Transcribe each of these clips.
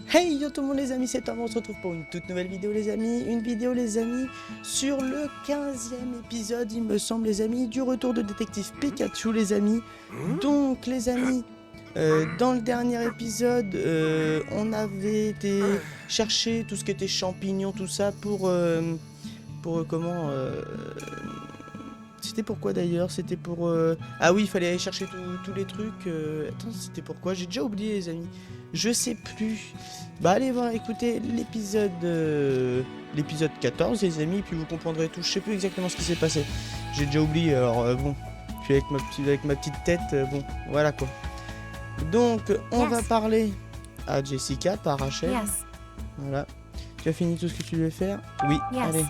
Hey yo tout le monde les amis, c'est Tom, on se retrouve pour une toute nouvelle vidéo les amis. Une vidéo les amis sur le 15e épisode il me semble les amis, du retour de détective Pikachu les amis. Donc les amis, dans le dernier épisode, on avait été chercher tout ce qui était champignons, tout ça comment... C'était pourquoi d'ailleurs? C'était pour... Ah oui, il fallait aller chercher tous les trucs. Attends, c'était pourquoi? J'ai déjà oublié les amis. Je sais plus. Bah allez voir, écoutez l'épisode 14 les amis, puis vous comprendrez tout. Je sais plus exactement ce qui s'est passé. J'ai déjà oublié, alors bon. Puis avec ma petite tête, bon, voilà quoi. Donc, on va parler à Jessica par Rachel. Yes. Voilà. Tu as fini tout ce que tu devais faire? Oui, Yes. allez.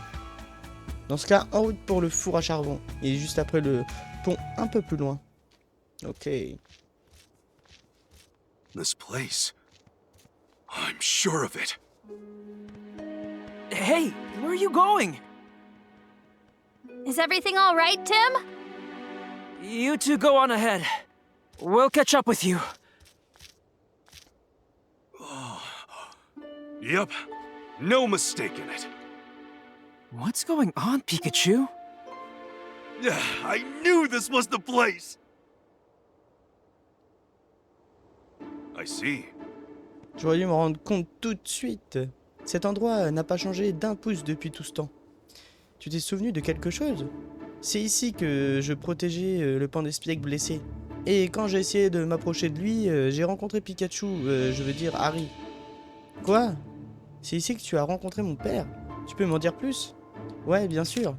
Dans ce cas, en route pour le four à charbon. Et juste après le pont, un peu plus loin. Ok. This place. I'm sure of it. Hey, where are you going? Is everything all right, Tim? You two go on ahead. We'll catch up with you. Yep, no mistake in it. What's going on, Pikachu? I knew this was the place! I see. J'aurais dû me rendre compte tout de suite. Cet endroit n'a pas changé d'un pouce depuis tout ce temps. Tu t'es souvenu de quelque chose? C'est ici que je protégeais le Pandespiègle blessé. Et quand j'ai essayé de m'approcher de lui, j'ai rencontré Pikachu, je veux dire Harry. Quoi? C'est ici que tu as rencontré mon père? Tu peux m'en dire plus? Ouais, bien sûr.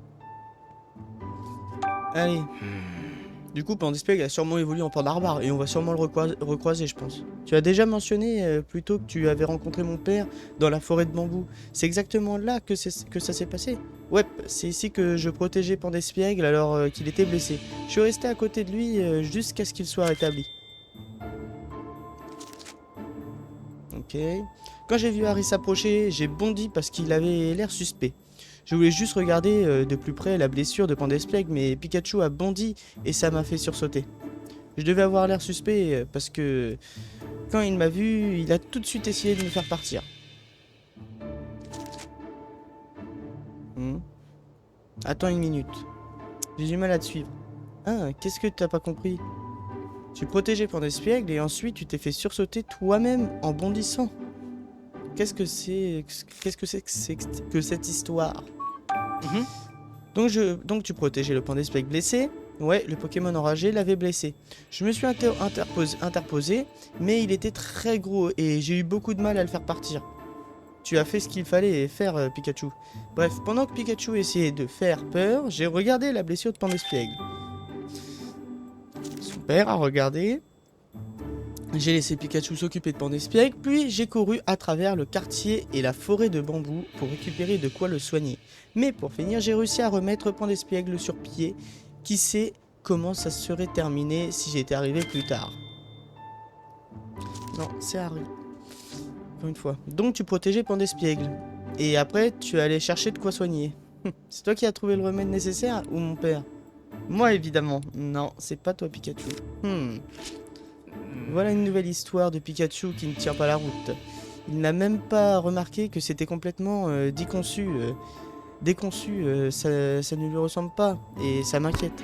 Allez. Du coup, Pandespiègle a sûrement évolué en Pandarbare et on va sûrement le recroiser, je pense. Tu as déjà mentionné plus tôt que tu avais rencontré mon père dans la forêt de bambou. C'est exactement là que ça s'est passé. Ouais, c'est ici que je protégeais Pandespiègle alors qu'il était blessé. Je suis resté à côté de lui jusqu'à ce qu'il soit rétabli. Ok. Quand j'ai vu Harry s'approcher, j'ai bondi parce qu'il avait l'air suspect. Je voulais juste regarder de plus près la blessure de Pandespiègle, mais Pikachu a bondi et ça m'a fait sursauter. Je devais avoir l'air suspect parce que quand il m'a vu, il a tout de suite essayé de me faire partir. Attends une minute. J'ai du mal à te suivre. Ah, qu'est-ce que t'as pas compris? Tu protégeais Pandespiègle et ensuite tu t'es fait sursauter toi-même en bondissant. Qu'est-ce que c'est que cette histoire? Donc tu protégeais le Pandespiègle blessé. Ouais, le Pokémon enragé l'avait blessé. Je me suis interposé, mais il était très gros et j'ai eu beaucoup de mal à le faire partir. Tu as fait ce qu'il fallait faire, Pikachu. Bref, pendant que Pikachu essayait de faire peur, j'ai regardé la blessure de Pandespiègle. Son père a regardé. J'ai laissé Pikachu s'occuper de Pandespiègle, puis j'ai couru à travers le quartier et la forêt de bambou pour récupérer de quoi le soigner. Mais pour finir, j'ai réussi à remettre Pandespiègle sur pied. Qui sait comment ça serait terminé si j'étais arrivé plus tard? Non, c'est Harry. Encore une fois. Donc tu protégeais Pandespiègle. Et après, tu allais chercher de quoi soigner. C'est toi qui as trouvé le remède nécessaire ou mon père? Moi, évidemment. Non, c'est pas toi, Pikachu. Voilà une nouvelle histoire de Pikachu qui ne tient pas la route. Il n'a même pas remarqué que c'était complètement déconçu. Ça ne lui ressemble pas et ça m'inquiète.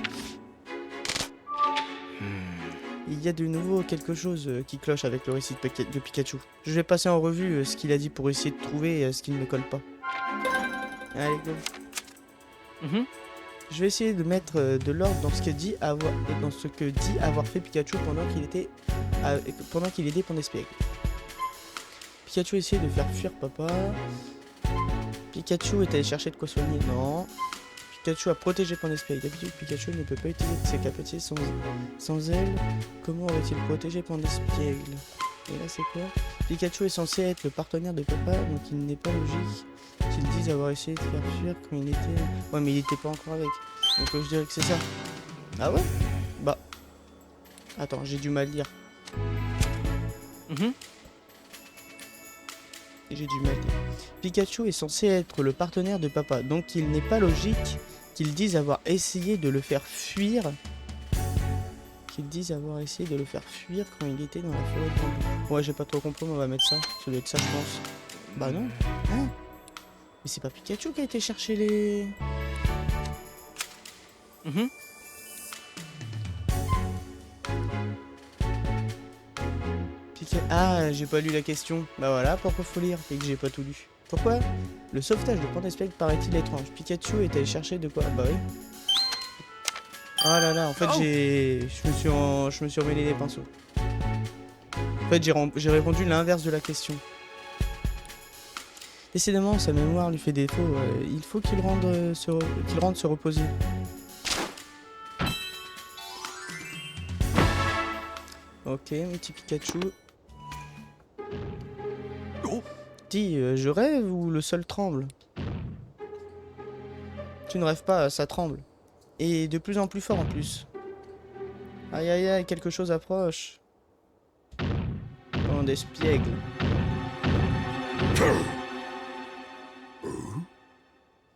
Il y a de nouveau quelque chose qui cloche avec le récit de Pikachu. Je vais passer en revue ce qu'il a dit pour essayer de trouver ce qui ne colle pas. Allez, go. Je vais essayer de mettre de l'ordre dans ce que dit avoir fait Pikachu pendant qu'il aidait Pandespiègle. Pikachu essayait de faire fuir papa. Pikachu est allé chercher de quoi soigner. Non. Pikachu a protégé Pandespiègle. D'habitude, Pikachu ne peut pas utiliser ses capacités sans elle. Comment aurait-il protégé Pandespiègle? Et là, c'est quoi? Pikachu est censé être le partenaire de papa, donc il n'est pas logique qu'il dise avoir essayé de faire fuir quand il était... Ouais, mais il était pas encore avec. Donc je dirais que c'est ça. Ah ouais? Bah... Attends, j'ai du mal lire. J'ai du mal lire. Pikachu est censé être le partenaire de papa, donc il n'est pas logique qu'il dise avoir essayé de le faire fuir. qu'ils disent avoir essayé de le faire fuir quand il était dans la forêt de bambou. Ouais, j'ai pas trop compris, mais on va mettre ça. Ça doit être ça, je pense. Bah non. Hein? Mais c'est pas Pikachu qui a été chercher les... Ah, j'ai pas lu la question. Bah voilà, pourquoi faut lire et que j'ai pas tout lu. Pourquoi? Le sauvetage de Pandespect paraît-il étrange. Pikachu est allé chercher de quoi? Bah oui. Oh là là, en fait je me suis emmêlé les pinceaux. En fait j'ai répondu l'inverse de la question. Décidément, sa mémoire lui fait défaut. Il faut qu'il rentre se reposer. Ok, mon petit Pikachu. Oh. Dis, je rêve ou le sol tremble? Tu ne rêves pas, ça tremble. Et de plus en plus fort en plus. Aïe aïe aïe, quelque chose approche. Oh, des espiègles.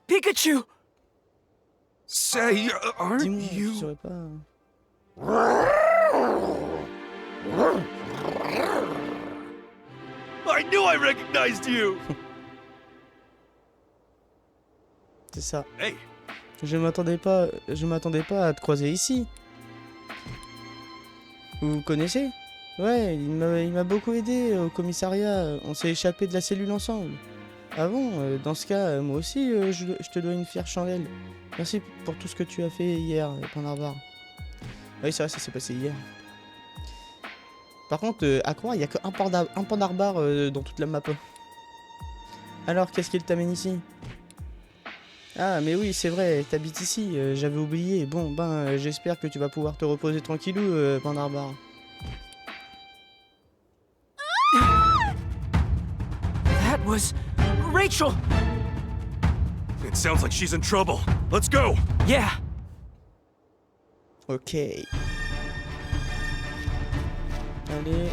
Pikachu! Say, aren't Dis-moi, tu you? saurais pas... I knew I recognized you! C'est ça. Hey, Je m'attendais pas à te croiser ici. Vous vous connaissez? Ouais, il m'a beaucoup aidé au commissariat. On s'est échappé de la cellule ensemble. Ah bon, dans ce cas, moi aussi, je te dois une fière chandelle. Merci pour tout ce que tu as fait hier, Pandarbar. Oui, c'est vrai, ça s'est passé hier. Par contre, à croire, il n'y a qu'un Pandarbar dans toute la map. Alors, qu'est-ce qu'il t'amène ici? Ah, mais oui, c'est vrai, t'habites ici, j'avais oublié. Bon, ben, j'espère que tu vas pouvoir te reposer tranquillou, Pandarbar. That was Rachel! it sounds like she's in trouble. Let's go! Yeah. Ok. Allez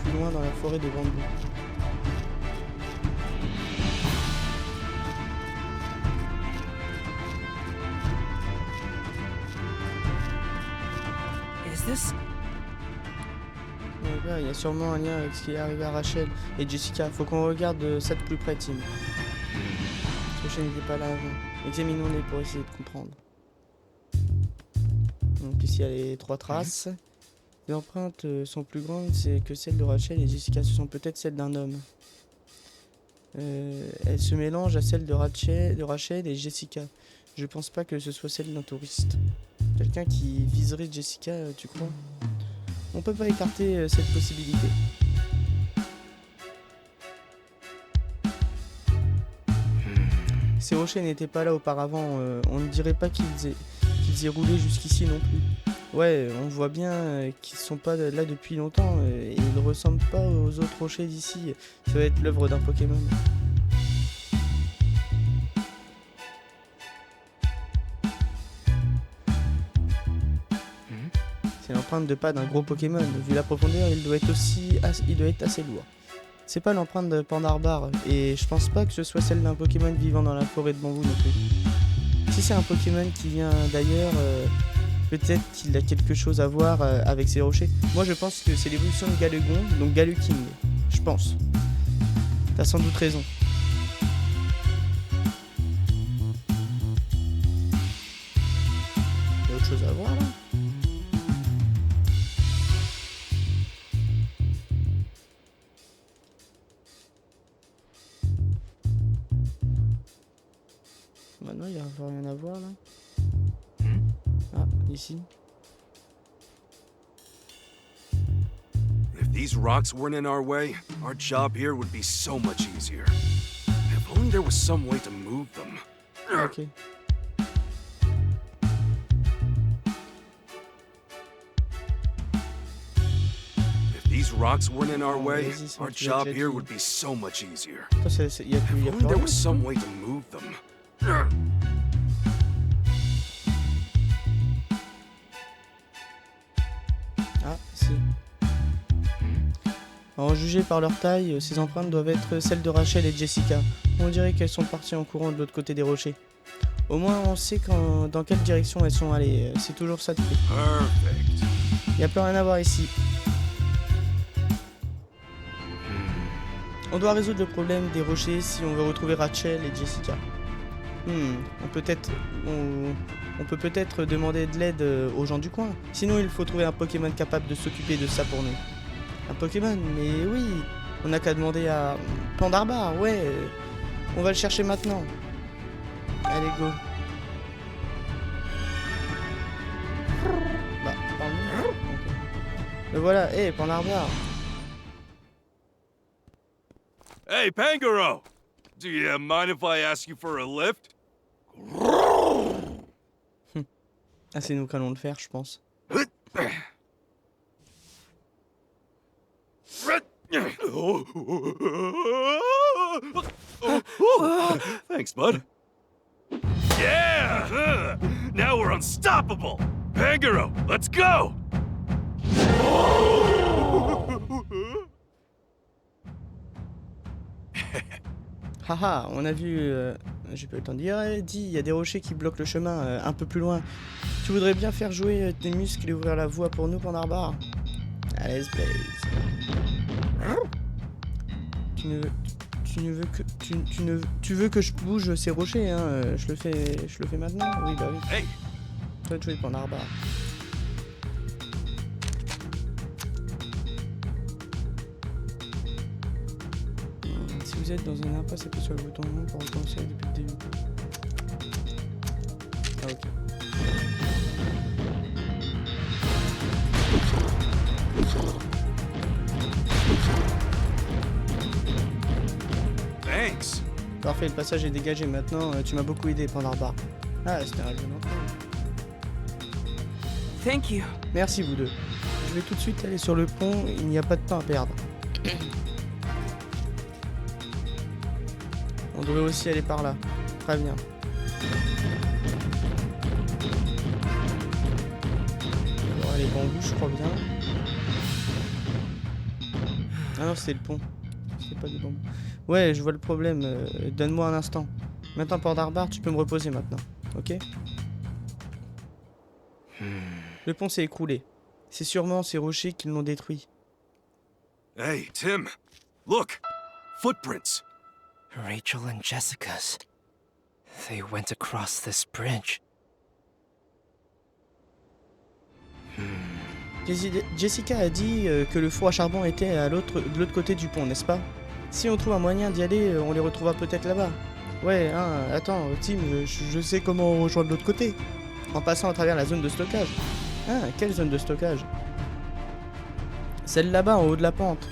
plus loin dans la forêt de bambou. Is this... Ouais, il y a sûrement un lien avec ce qui est arrivé à Rachel et Jessica. Faut qu'on regarde ça de plus près, Tim. Parce que je n'étais pas là avant. Examinons-les pour essayer de comprendre. Donc ici il y a les 3 traces. Les empreintes sont plus grandes que celles de Rachel et Jessica. Ce sont peut-être celles d'un homme. Elles se mélangent à celles de Rachel et Jessica. Je pense pas que ce soit celle d'un touriste. Quelqu'un qui viserait Jessica, tu crois? On peut pas écarter cette possibilité. Ces rochers n'étaient pas là auparavant. On ne dirait pas qu'ils aient roulé jusqu'ici non plus. Ouais, on voit bien qu'ils sont pas là depuis longtemps et ils ne ressemblent pas aux autres rochers d'ici. Ça va être l'œuvre d'un Pokémon. C'est l'empreinte de pas d'un gros Pokémon. Vu la profondeur, il doit être assez lourd. C'est pas l'empreinte de Pandarbar et je pense pas que ce soit celle d'un Pokémon vivant dans la forêt de bambou non plus. Si c'est un Pokémon qui vient d'ailleurs, peut-être qu'il a quelque chose à voir avec ces rochers. Moi je pense que c'est l'évolution de Galugon, donc Galuking. Je pense. T'as sans doute raison. Il y a autre chose à voir là? Maintenant il n'y a rien à voir là. Ah, ici. If these rocks weren't in our way, our job here would be so much easier. If only there was some way to move them. Ok. If these rocks weren't in our way, vas-y, ça, our tu l'as job déjà here dit. would be so much easier. Il y a plus If only rien. there was some way to move them. Ah, si. En juger par leur taille, ces empreintes doivent être celles de Rachel et Jessica. On dirait qu'elles sont parties en courant de l'autre côté des rochers. Au moins, on sait dans quelle direction elles sont allées. C'est toujours ça de prix. Perfect. Y a plus rien à voir ici. On doit résoudre le problème des rochers si on veut retrouver Rachel et Jessica. On peut peut-être demander de l'aide aux gens du coin. Sinon, il faut trouver un Pokémon capable de s'occuper de ça pour nous. Un Pokémon? Mais oui, on n'a qu'à demander à Pandarbar, ouais. On va le chercher maintenant. Allez, go. Bah, pardon. Ok. Le voilà, hé, Pandarbar. Hey, Pangoro! Do you mind if I ask you for a lift? Ah, c'est nous qui allons le faire, je pense. Thanks, bud. Yeah! Now we're unstoppable! Pangoro, let's go! Haha, on a vu, j'ai pas eu le temps de dire, dit, il y a des rochers qui bloquent le chemin un peu plus loin. Tu voudrais bien faire jouer tes muscles et ouvrir la voie pour nous, Pandarbar? Allez, Blaze. Tu veux que je bouge ces rochers, hein? Je le fais maintenant? Oui, bah oui. Hey! Toi, de jouer Pandarbar. Si vous êtes dans une impasse, appuyez sur le bouton rond pour recommencer depuis le début. Ah, ok. Thanks! Parfait, le passage est dégagé maintenant. Tu m'as beaucoup aidé, Pandarbar. Ah, c'était un règlement. Thank you. Merci, vous deux. Je vais tout de suite aller sur le pont. Il n'y a pas de temps à perdre. On devrait aussi aller par là. Très bien. Alors, les bambous, je crois bien. Ah non, c'est le pont. C'est pas des bambous. Ouais, je vois le problème. Donne-moi un instant. Maintenant, Pandarbar, tu peux me reposer maintenant. Ok? Le pont s'est écroulé. C'est sûrement ces rochers qui l'ont détruit. Hey, Tim! Look! Footprints! Rachel and Jessica's. They went across this bridge. Jessica a dit que le four à charbon était de l'autre côté du pont, n'est-ce pas? Si on trouve un moyen d'y aller, on les retrouvera peut-être là-bas. Ouais, hein, attends, Tim, je sais comment rejoindre l'autre côté. En passant à travers la zone de stockage. Ah, quelle zone de stockage? Celle là-bas, en haut de la pente.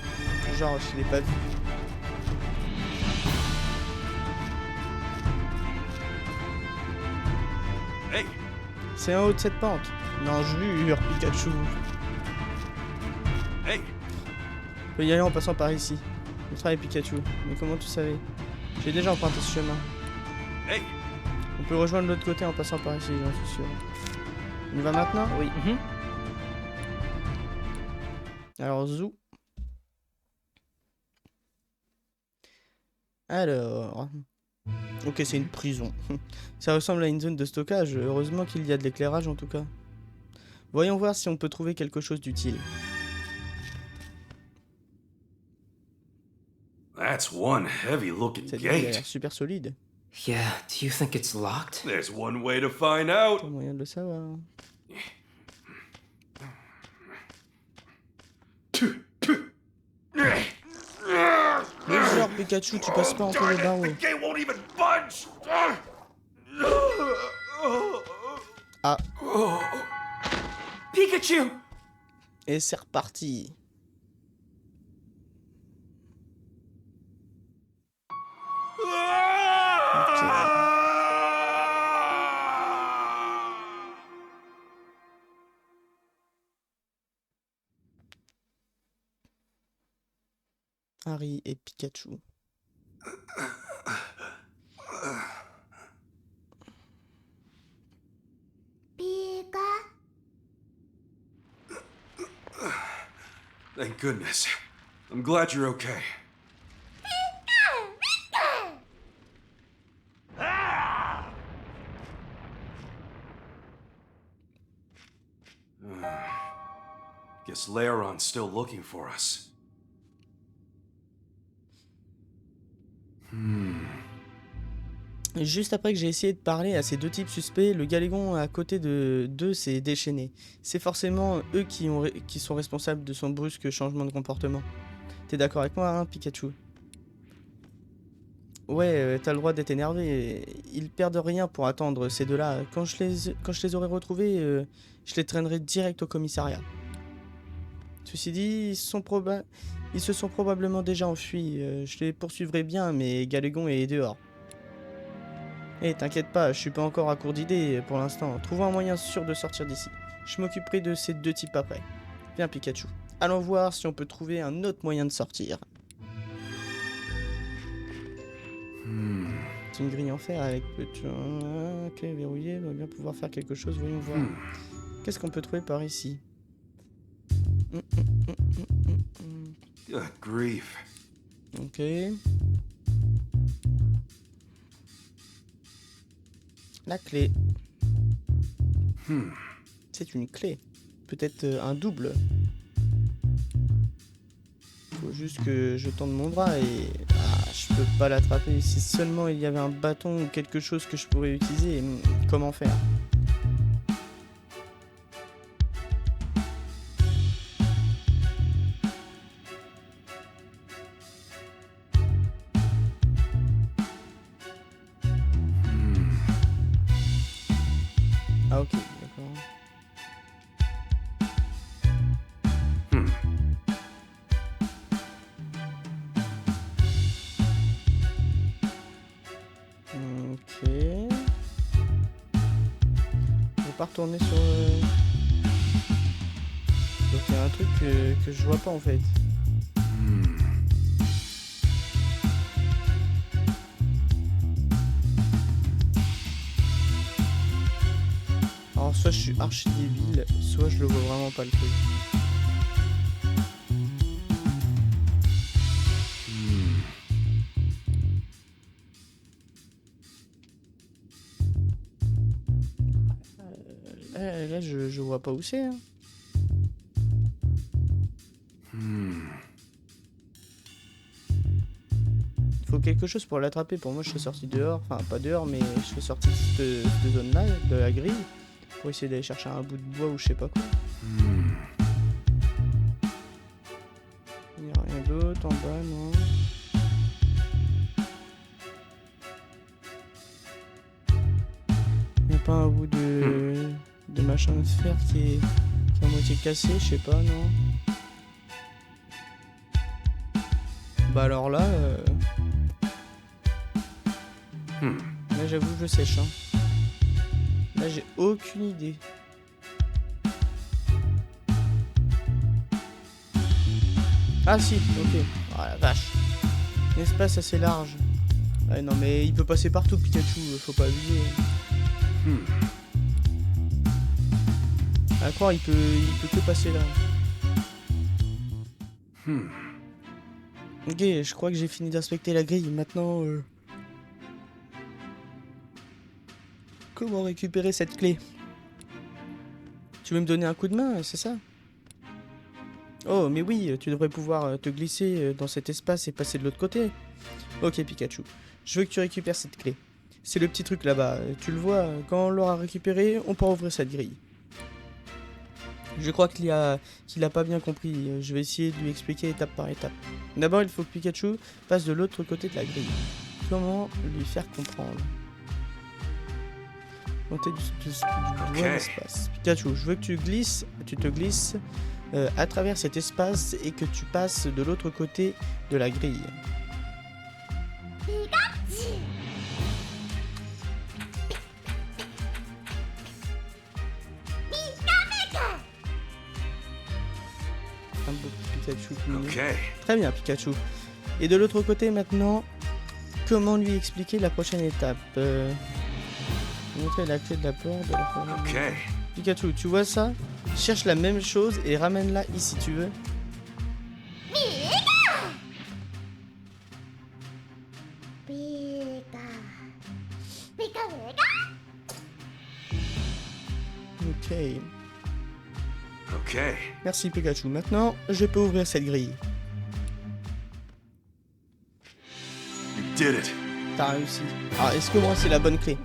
Genre, je l'ai pas vue. Hey! C'est en haut de cette pente. Non, jure, Pikachu. Hey! On peut y aller en passant par ici. Le travail Pikachu. Mais comment tu savais? J'ai déjà emprunté ce chemin. Hey! On peut rejoindre l'autre côté en passant par ici, j'en suis sûr. On y va maintenant? Oui. Alors, zou. Alors... Ok, c'est une prison. Ça ressemble à une zone de stockage. Heureusement qu'il y a de l'éclairage en tout cas. Voyons voir si on peut trouver quelque chose d'utile. That's one heavy-looking Cette grille a l'air gate. super solide. Yeah, do you think it's locked? There's one way to find out. Pas moyen de le savoir. Mais genre, Pikachu, tu passes pas entre les barreaux. The gate won't even budge. Ah, Pikachu! et c'est reparti. Harry et Pikachu. Thank goodness. I'm glad you're okay. Guess Laeron's still looking for us. Juste après que j'ai essayé de parler à ces deux types suspects, le Galégon à côté d'eux s'est déchaîné. C'est forcément eux qui sont responsables de son brusque changement de comportement. T'es d'accord avec moi, hein, Pikachu? Ouais, t'as le droit d'être énervé. Ils perdent rien pour attendre ces deux-là. Quand je les aurai retrouvés, je les traînerai direct au commissariat. Ceci dit, ils se sont probablement déjà enfuis. Je les poursuivrai bien, mais Galégon est dehors. Eh, t'inquiète pas, je suis pas encore à court d'idées pour l'instant. Trouvons un moyen sûr de sortir d'ici. Je m'occuperai de ces deux types après. Viens, Pikachu. Allons voir si on peut trouver un autre moyen de sortir. C'est une grille en fer avec petit... Ok, verrouillé, on va bien pouvoir faire quelque chose, voyons voir. Qu'est-ce qu'on peut trouver par ici? Good grief. Ok. La clé. C'est une clé. Peut-être un double. Faut juste que je tende mon bras et... Ah, je peux pas l'attraper. Si seulement il y avait un bâton ou quelque chose que je pourrais utiliser, comment faire? Ah ok, d'accord. Ok. Je vais pas retourner sur... Donc il y a un truc que je vois pas en fait. Alors soit je suis archi débile, soit je le vois vraiment pas le truc. Là je vois pas où c'est. Hein. Il faut quelque chose pour l'attraper. Pour moi je suis sorti dehors, enfin pas dehors mais je suis sorti de cette zone là, de la grille. Pour essayer d'aller chercher un bout de bois ou je sais pas quoi. Il n'y a rien d'autre en bas, non. Il n'y a pas un bout de machin de fer qui est à moitié cassé, je sais pas, non. Bah alors là... Là j'avoue je sèche, hein. Là j'ai aucune idée. Ah si, ok. Oh la vache. Un espace assez large. Ouais, non mais il peut passer partout Pikachu, faut pas abuser. À croire il peut que passer là. Ok, je crois que j'ai fini d'inspecter la grille. Maintenant, comment récupérer cette clé? Tu veux me donner un coup de main, c'est ça? Oh, mais oui, tu devrais pouvoir te glisser dans cet espace et passer de l'autre côté. Ok, Pikachu. Je veux que tu récupères cette clé. C'est le petit truc là-bas. Tu le vois, quand on l'aura récupéré, on pourra ouvrir cette grille. Je crois qu'il a pas bien compris. Je vais essayer de lui expliquer étape par étape. D'abord, il faut que Pikachu passe de l'autre côté de la grille. Comment lui faire comprendre? Monter du doigt l'espace. Pikachu, je veux que tu te glisses à travers cet espace et que tu passes de l'autre côté de la grille. Un beau Pikachu. Okay. Très bien, Pikachu. Et de l'autre côté maintenant, comment lui expliquer la prochaine étape? Montrer la clé de la porte de la forêt. Okay. Pikachu, tu vois ça? Cherche la même chose et ramène-la ici, tu veux? Okay. Okay. Merci Pikachu. Maintenant, je peux ouvrir cette grille. You did it. T'as réussi. Alors, est-ce que moi c'est la bonne clé?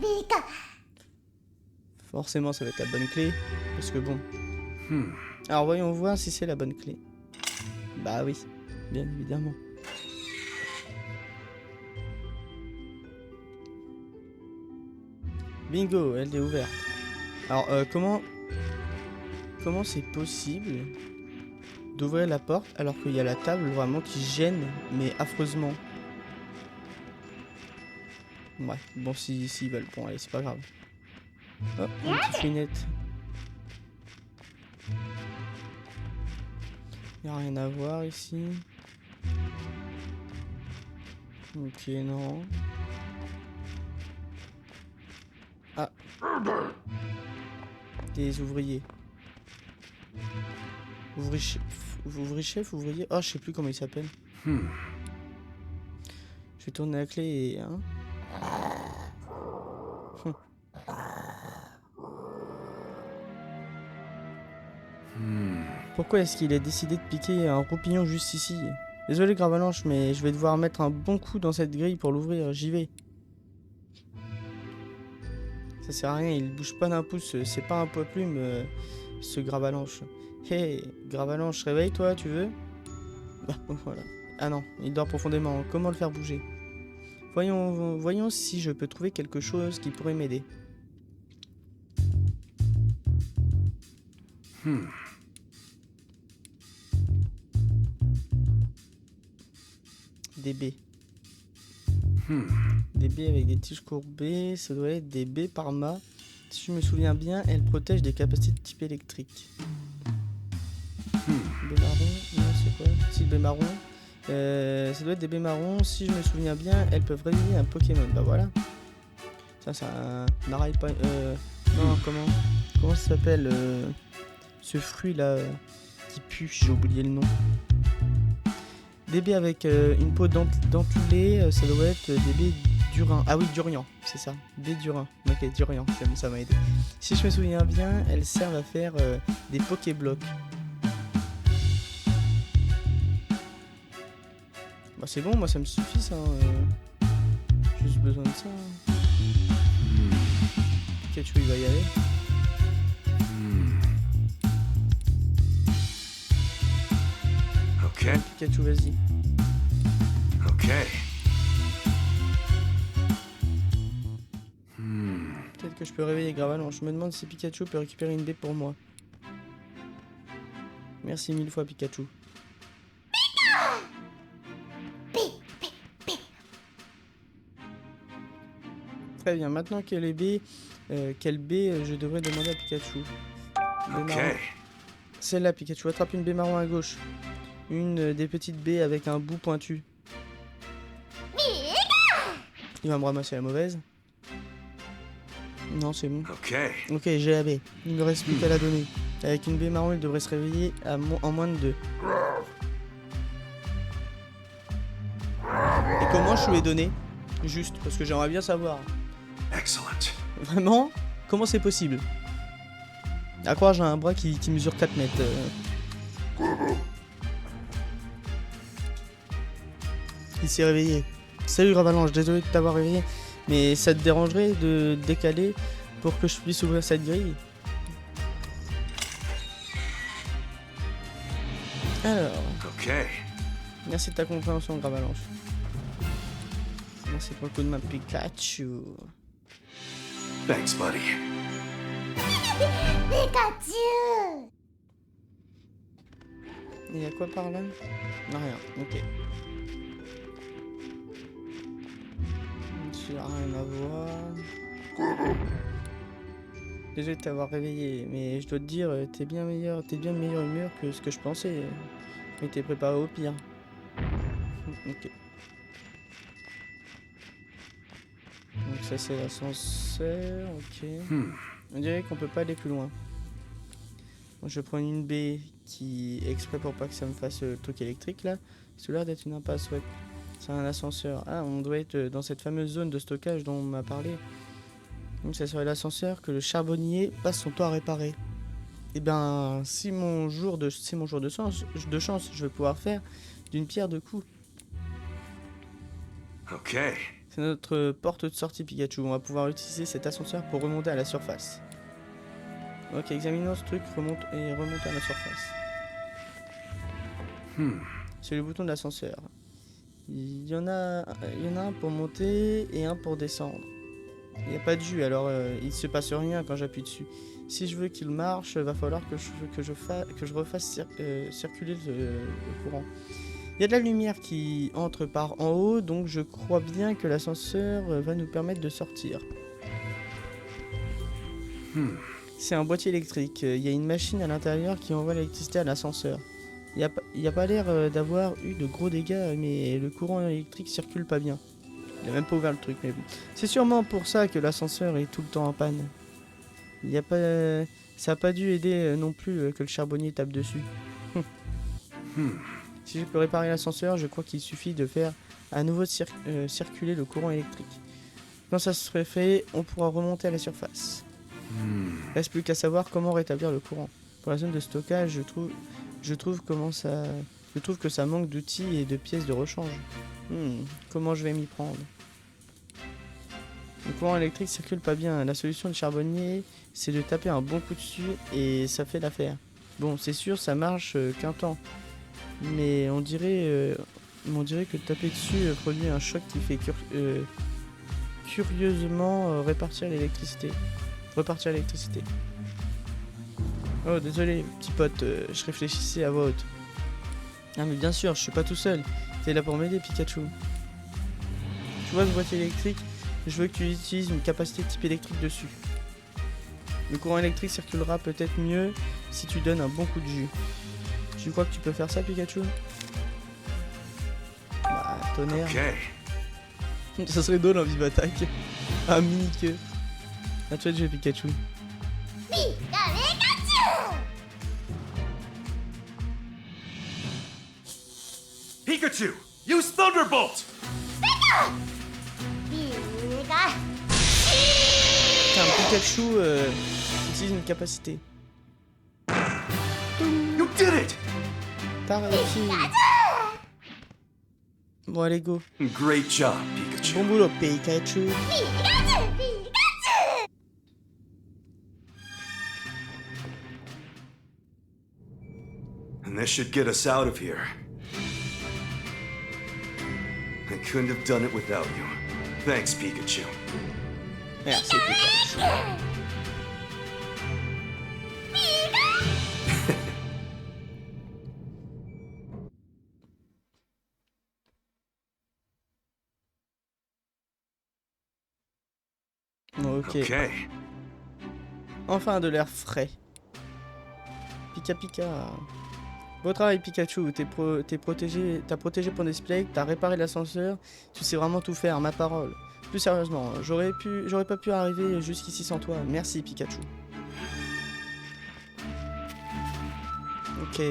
Forcément, ça va être la bonne clé. Parce que bon. Alors, voyons voir si c'est la bonne clé. Bah oui, bien évidemment. Bingo, elle est ouverte. Alors, comment c'est possible d'ouvrir la porte alors qu'il y a la table vraiment qui gêne, mais affreusement? Ouais, bon, s'ils veulent. Bon, allez, c'est pas grave. Hop, une petite fenêtre. Il n'y a rien à voir ici. Ok, non. Ah. Des ouvriers. Ouvrier-chef, ouvrier. Oh, je sais plus comment il s'appelle. Je vais tourner la clé et... Hein. Pourquoi est-ce qu'il a décidé de piquer un roupillon juste ici? Désolé Gravalanche, mais je vais devoir mettre un bon coup dans cette grille pour l'ouvrir. J'y vais. Ça sert à rien, il bouge pas d'un pouce. C'est pas un poids plume, ce Gravalanche. Hey, Gravalanche, réveille-toi, tu veux? Bah, voilà. Ah non, il dort profondément. Comment le faire bouger? Voyons si je peux trouver quelque chose qui pourrait m'aider. Des baies. Des baies avec des tiges courbées, ça doit être des baies Parma. Si je me souviens bien, elles protègent des capacités de type électrique. Baies marron, non c'est quoi? Si, baies marron. Ça doit être des baies marron. Si je me souviens bien, elles peuvent réveiller un Pokémon. Bah voilà. Ça c'est un Naraipa. Non, comment ça s'appelle ce fruit là qui pue, j'ai oublié le nom. Des baies avec une peau dentelée, ça doit être des baies durian. Ah oui, durian, c'est ça. Baies durian. Ok, durian, c'est bon, ça m'a aidé. Si je me souviens bien, elles servent à faire des Pokéblocs. Bah c'est bon, moi ça me suffit ça. J'ai juste besoin de ça. Pikachu il va y aller. Okay. Pikachu, vas-y. Okay. Peut-être que je peux réveiller Gravalanche. Je me demande si Pikachu peut récupérer une baie pour moi. Merci 1000 fois Pikachu. Très bien, maintenant qu'elle est baie, quelle baie je devrais demander à Pikachu? Baie marron. Okay. Celle-là, Pikachu, attrape une baie marron à gauche. Une des petites baies avec un bout pointu. Il va me ramasser la mauvaise. Non, c'est bon. Okay. Ok, j'ai la baie. Il ne me reste plus qu'à la donner. Avec une baie marron, il devrait se réveiller en moins de 2. Et comment je lui ai donné? Juste, parce que j'aimerais bien savoir. Excellent. Vraiment? Comment c'est possible? À croire, j'ai un bras qui mesure 4 mètres. Il s'est réveillé. Salut Gravalanche, désolé de t'avoir réveillé. Mais ça te dérangerait de décaler pour que je puisse ouvrir cette grille? Alors, Okay. merci de ta compréhension Gravalanche. Merci pour le coup de main Pikachu. Thanks, buddy. Il y a quoi par là? Non, rien, ok. Il n'y a rien à voir. Désolé de t'avoir réveillé, mais je dois te dire, t'es bien de meilleure humeur que ce que je pensais. Mais t'es préparé au pire. Ok. Donc ça c'est l'ascenseur, ok. On dirait qu'on peut pas aller plus loin. Bon, je prends une baie qui est exprès pour pas que ça me fasse le truc électrique là. Ça a l'air d'être une impasse, ouais. C'est un ascenseur. Ah, on doit être dans cette fameuse zone de stockage dont on m'a parlé. Donc ça serait l'ascenseur que le charbonnier passe son temps à réparer. Et ben, c'est mon jour de chance, je vais pouvoir faire d'une pierre deux coups. Okay. C'est notre porte de sortie Pikachu. On va pouvoir utiliser cet ascenseur pour remonter à la surface. Ok, examinons ce truc, remonter à la surface. C'est le bouton de l'ascenseur. Il y en a un pour monter et un pour descendre. Il n'y a pas de jus, alors il se passe rien quand j'appuie dessus. Si je veux qu'il marche, va falloir que je refasse circuler le courant. Il y a de la lumière qui entre par en haut, donc je crois bien que l'ascenseur va nous permettre de sortir. C'est un boîtier électrique. Il y a une machine à l'intérieur qui envoie l'électricité à l'ascenseur. Il n'y a pas l'air d'avoir eu de gros dégâts, mais le courant électrique circule pas bien. Il a même pas ouvert le truc, mais bon. C'est sûrement pour ça que l'ascenseur est tout le temps en panne. Ça a pas dû aider non plus que le charbonnier tape dessus. Si je peux réparer l'ascenseur, je crois qu'il suffit de faire à nouveau circuler le courant électrique. Quand ça serait fait, on pourra remonter à la surface. Reste plus qu'à savoir comment rétablir le courant. Pour la zone de stockage, je trouve que ça manque d'outils et de pièces de rechange. Comment je vais m'y prendre? Le courant électrique circule pas bien. La solution du charbonnier, c'est de taper un bon coup dessus et ça fait l'affaire. Bon, c'est sûr, ça marche qu'un temps. Mais on dirait que taper dessus produit un choc qui fait curieusement repartir l'électricité. Oh, désolé, petit pote, je réfléchissais à voix haute. Ah, mais bien sûr, je suis pas tout seul. T'es là pour m'aider, Pikachu. Tu vois ce boîtier électrique? Je veux que tu utilises une capacité type électrique dessus. Le courant électrique circulera peut-être mieux si tu donnes un bon coup de jus. Tu crois que tu peux faire ça, Pikachu? Bah, tonnerre. Okay. Ça serait drôle en vive attaque. Ah, mini-queue. À toi de jouer, Pikachu. Pikachu, use Thunderbolt! Putain, Pikachu utilise une capacité. You did it! T'as réussi. Bon, allez, go. Great job, Pikachu. Bon boulot, Pikachu. And this should get us out of here. I couldn't have done it without you. Thanks, Pikachu. Merci, Pikachu. Ok. Okay. Enfin de l'air frais. Pika Pika. Beau travail, Pikachu. T'as protégé ton display, t'as réparé l'ascenseur. Tu sais vraiment tout faire, ma parole. Plus sérieusement, j'aurais pas pu arriver jusqu'ici sans toi. Merci, Pikachu. Ok.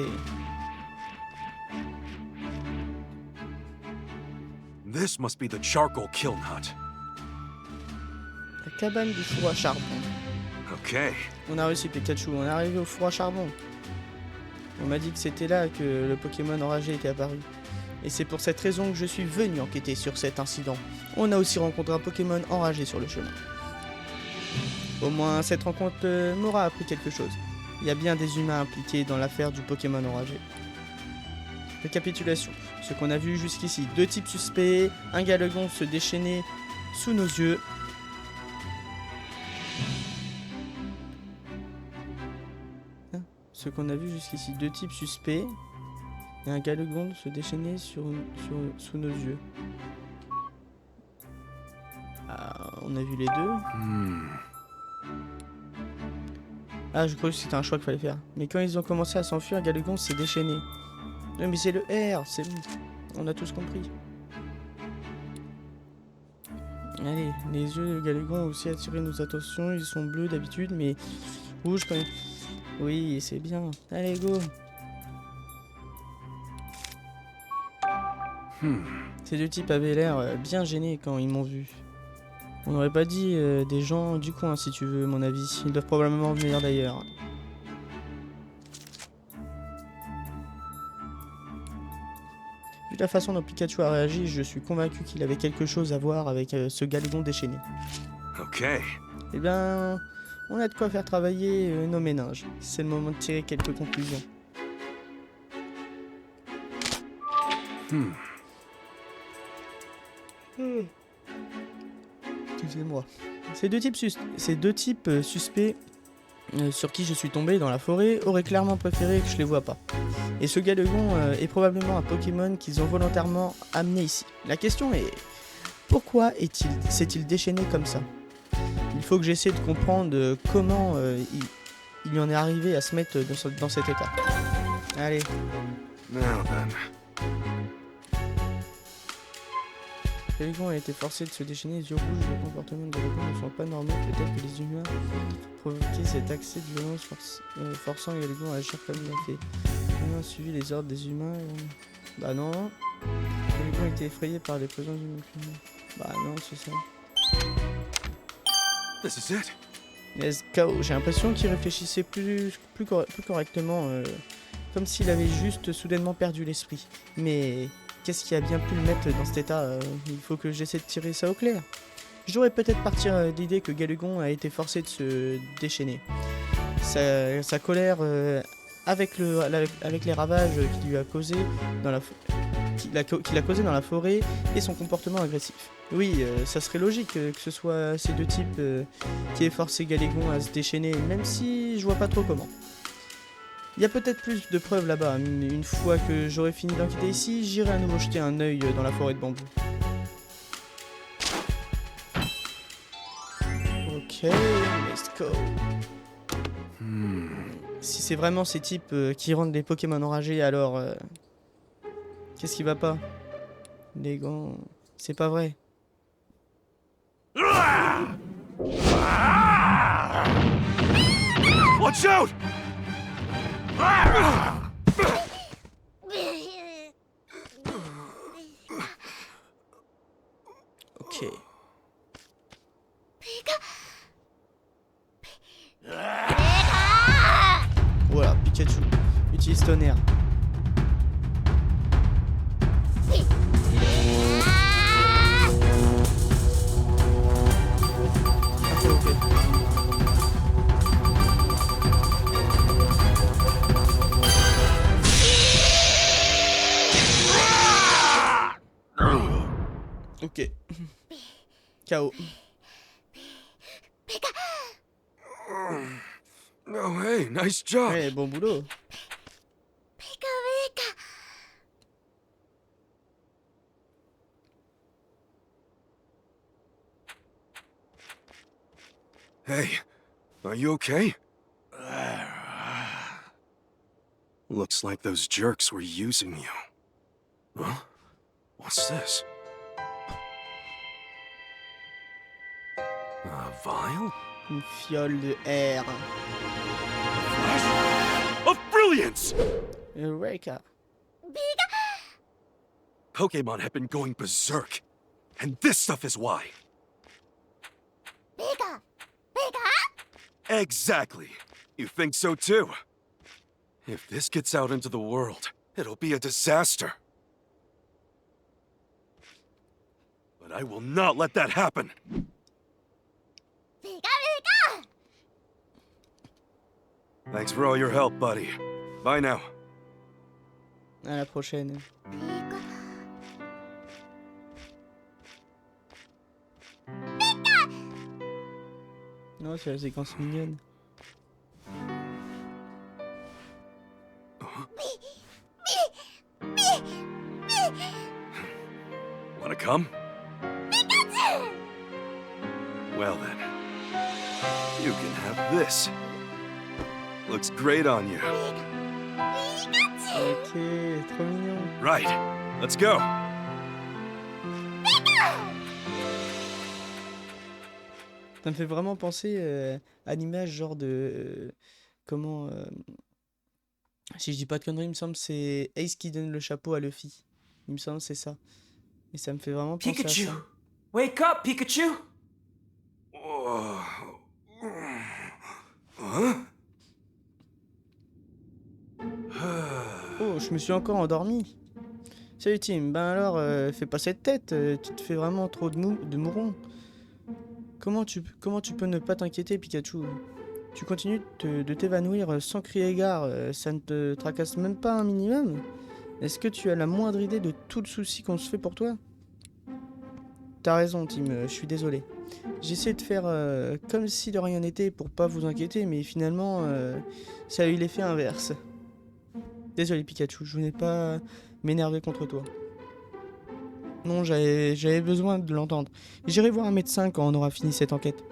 This must be the charcoal kiln hut. La cabane du four à charbon. Okay. On a réussi, Pikachu. On est arrivé au four à charbon. On m'a dit que c'était là que le Pokémon enragé était apparu. Et c'est pour cette raison que je suis venu enquêter sur cet incident. On a aussi rencontré un Pokémon enragé sur le chemin. Au moins, cette rencontre m'aura appris quelque chose. Il y a bien des humains impliqués dans l'affaire du Pokémon enragé. Récapitulation. Ce qu'on a vu jusqu'ici. 2 types suspects, un Galagon se déchaîner sous nos yeux. Ce qu'on a vu jusqu'ici, 2 types suspects et un Galagon se déchaîner sous nos yeux. On a vu les deux. Ah, je crois que c'était un choix qu'il fallait faire. Mais quand ils ont commencé à s'enfuir, Galagon s'est déchaîné. Non, mais c'est le R, c'est bon. On a tous compris. Allez, les yeux de Galagon ont aussi attiré nos attentions. Ils sont bleus d'habitude, mais rouges quand même. Oui, c'est bien. Allez, go. Ces 2 types avaient l'air bien gênés quand ils m'ont vu. On n'aurait pas dit des gens du coin, si tu veux, mon avis. Ils doivent probablement venir d'ailleurs. Vu la façon dont Pikachu a réagi, je suis convaincu qu'il avait quelque chose à voir avec ce Galégon déchaîné. Okay. Eh bien, on a de quoi faire travailler nos méninges. C'est le moment de tirer quelques conclusions. Excusez-moi. Ces deux types suspects sur qui je suis tombé dans la forêt auraient clairement préféré que je les vois pas. Et ce Galégon est probablement un Pokémon qu'ils ont volontairement amené ici. La question est, pourquoi s'est-il déchaîné comme ça? Il faut que j'essaie de comprendre comment il en est arrivé à se mettre dans cet état. Allez. Now then. Galégon a été forcé de se déchaîner, les yeux rouges, les comportements de Galégon ne sont pas normaux. Peut-être que les humains provoquaient cet accès de violence forçant Galégon à agir comme il a fait. On a suivi les ordres des humains. Bah non. Galégon était effrayé par les présences humaines. Bah non, c'est ça. This is it. Let's go. J'ai l'impression qu'il réfléchissait plus correctement, comme s'il avait juste soudainement perdu l'esprit. Mais qu'est-ce qui a bien pu le mettre dans cet état? Il faut que j'essaie de tirer ça au clair. Je devrais peut-être partir de l'idée que Galégon a été forcé de se déchaîner. Sa colère avec les ravages qu'il lui a causé qu'il a causé dans la forêt et son comportement agressif. Oui, ça serait logique que ce soit ces deux types qui aient forcé Galégon à se déchaîner, même si je vois pas trop comment. Il y a peut-être plus de preuves là-bas. Une fois que j'aurai fini d'enquêter ici, j'irai à nouveau jeter un œil dans la forêt de bambou. Ok, let's go. Si c'est vraiment ces types qui rendent les Pokémon enragés, alors qu'est-ce qui va pas? Les gants, c'est pas vrai. Watch out! Ok. Voilà, Pikachu. Utilise tonnerre. Ok. Ok. KO. Oh, hey, nice job. Ouais, bon boulot. Hey, are you okay? Looks like those jerks were using you. Huh? What's this? A vial? Une fiole de air. Flash of brilliance! Eureka. Pokemon have been going berserk, and this stuff is why. Exactly. You think so too? If this gets out into the world, it'll be a disaster. But I will not let that happen. Thanks for all your help, buddy. Bye now. À la prochaine. Non, c'est la séquence mignonne. Wanna come? Well then, you can have this. Looks great on you. Ok, trop mignon. Right, let's go. Ça me fait vraiment penser à l'image genre de... comment... si je dis pas de conneries, il me semble que c'est Ace qui donne le chapeau à Luffy. Il me semble que c'est ça. Et ça me fait vraiment penser Pikachu! à ça. Wake up, Pikachu! Huh? Oh, je me suis encore endormi. Salut Tim, ben alors, fais pas cette tête, tu te fais vraiment trop de mourons. Comment tu peux ne pas t'inquiéter, Pikachu? Tu continues de t'évanouir sans crier gare, ça ne te tracasse même pas un minimum? Est-ce que tu as la moindre idée de tout le souci qu'on se fait pour toi? T'as raison, Tim, je suis désolé. J'essaie de faire comme si de rien n'était pour pas vous inquiéter, mais finalement, ça a eu l'effet inverse. Désolé, Pikachu, je voulais pas m'énerver contre toi. Non, j'avais besoin de l'entendre. J'irai voir un médecin quand on aura fini cette enquête.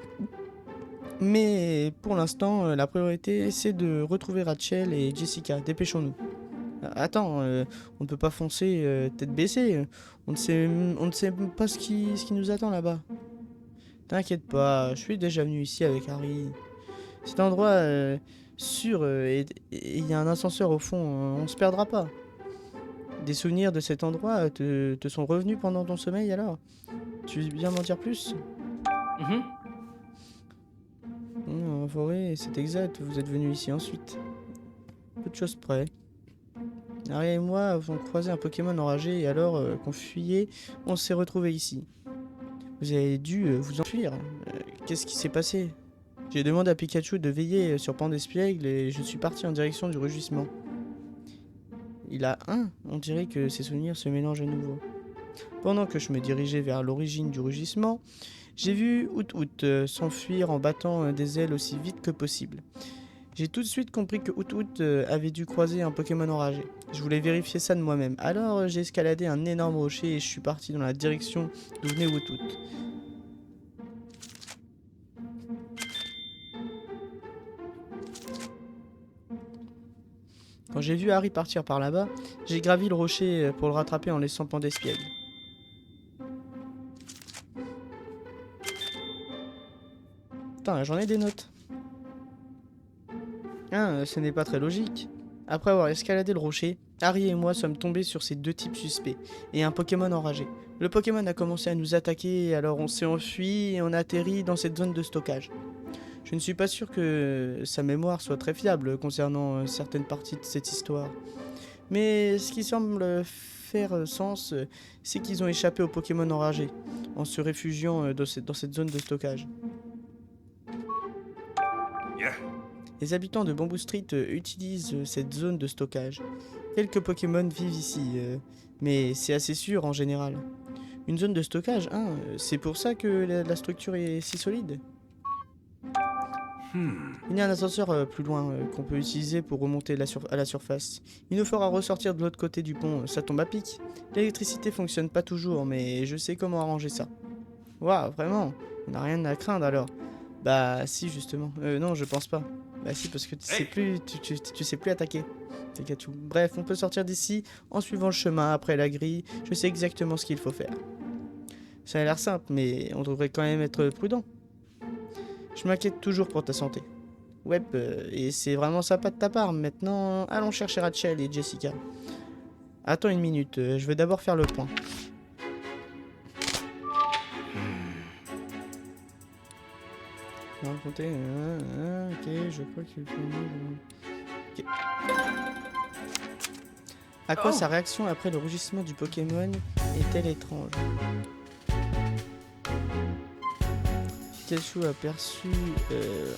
Mais pour l'instant, la priorité, c'est de retrouver Rachel et Jessica. Dépêchons-nous. Attends, on ne peut pas foncer tête baissée. On ne sait pas ce qui nous attend là-bas. T'inquiète pas, je suis déjà venu ici avec Harry. Cet endroit sûr et il y a un ascenseur au fond, on se perdra pas. Des souvenirs de cet endroit te sont revenus pendant ton sommeil alors? Tu veux bien m'en dire plus? En forêt, c'est exact, vous êtes venu ici ensuite. Peu de choses près. Harry et moi avons croisé un Pokémon enragé et alors qu'on fuyait, on s'est retrouvés ici. Vous avez dû vous enfuir. Qu'est-ce qui s'est passé? J'ai demandé à Pikachu de veiller sur Pandespiègle et je suis parti en direction du rugissement. Il a un, on dirait que ses souvenirs se mélangent à nouveau. Pendant que je me dirigeais vers l'origine du rugissement, j'ai vu Out s'enfuir en battant des ailes aussi vite que possible. J'ai tout de suite compris que Out avait dû croiser un Pokémon enragé. Je voulais vérifier ça de moi-même. Alors j'ai escaladé un énorme rocher et je suis parti dans la direction d'où venait Out. Quand j'ai vu Harry partir par là-bas, j'ai gravi le rocher pour le rattraper en laissant Pandespiègle. Putain, j'en ai des notes. Ce n'est pas très logique. Après avoir escaladé le rocher, Harry et moi sommes tombés sur ces deux types suspects et un Pokémon enragé. Le Pokémon a commencé à nous attaquer, alors on s'est enfui et on a atterri dans cette zone de stockage. Je ne suis pas sûr que sa mémoire soit très fiable concernant certaines parties de cette histoire. Mais ce qui semble faire sens, c'est qu'ils ont échappé aux Pokémon enragés en se réfugiant dans cette zone de stockage. Yeah. Les habitants de Bamboo Street utilisent cette zone de stockage. Quelques Pokémon vivent ici, mais c'est assez sûr en général. Une zone de stockage, c'est pour ça que la structure est si solide. Il y a un ascenseur plus loin qu'on peut utiliser pour remonter à la surface. Il nous fera ressortir de l'autre côté du pont, ça tombe à pic. L'électricité fonctionne pas toujours, mais je sais comment arranger ça. Waouh, vraiment? On n'a rien à craindre alors? Bah si justement. Non, je pense pas. Bah si, parce que tu sais plus attaquer. Pikachu. Bref, on peut sortir d'ici en suivant le chemin après la grille. Je sais exactement ce qu'il faut faire. Ça a l'air simple, mais on devrait quand même être prudent. Je m'inquiète toujours pour ta santé. Ouais, et c'est vraiment sympa de ta part. Maintenant, allons chercher Rachel et Jessica. Attends une minute, je vais d'abord faire le point. Non, comptez. Ok, je crois qu'il faut... Ok. À quoi sa réaction après le rugissement du Pokémon est-elle étrange? Pikachu a perçu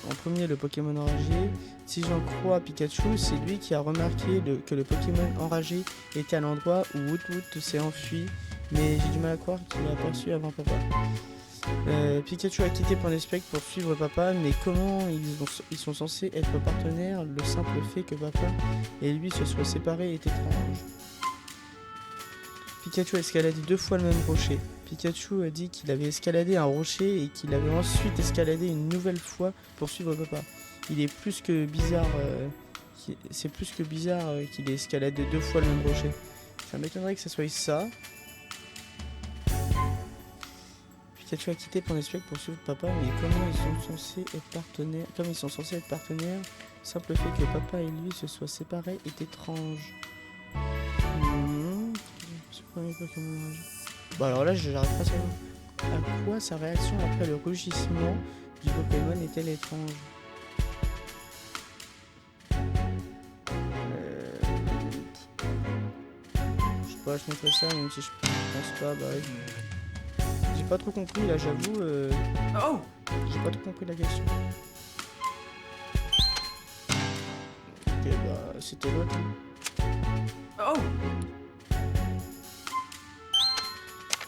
en premier le Pokémon enragé. Si j'en crois Pikachu, c'est lui qui a remarqué que le Pokémon enragé était à l'endroit où Woot s'est enfui, mais j'ai du mal à croire qu'il l'a aperçu avant papa. Pikachu a quitté Pandespiègle pour suivre papa, mais comment ils sont censés être partenaires? Le simple fait que papa et lui se soient séparés est étrange. Pikachu a escaladé 2 fois le même rocher. Pikachu a dit qu'il avait escaladé un rocher et qu'il avait ensuite escaladé une nouvelle fois pour suivre papa. Il est plus que bizarre. C'est plus que bizarre qu'il ait escaladé 2 fois le même rocher. Ça m'étonnerait que ça soit ça. Pikachu a quitté Pandespiègle pour suivre papa, mais comment ils sont censés être partenaires? Comme ils sont censés être partenaires, le simple fait que papa et lui se soient séparés est étrange. Bon alors là j'arrive pas à savoir à quoi sa réaction après le rugissement du Pokémon est-elle étrange. Je sais pas, je mettrais ça, même si je pense pas, bah oui. J'ai pas trop compris là, j'avoue. Oh! J'ai pas trop compris la question. Ok, bah c'était l'autre. Oh!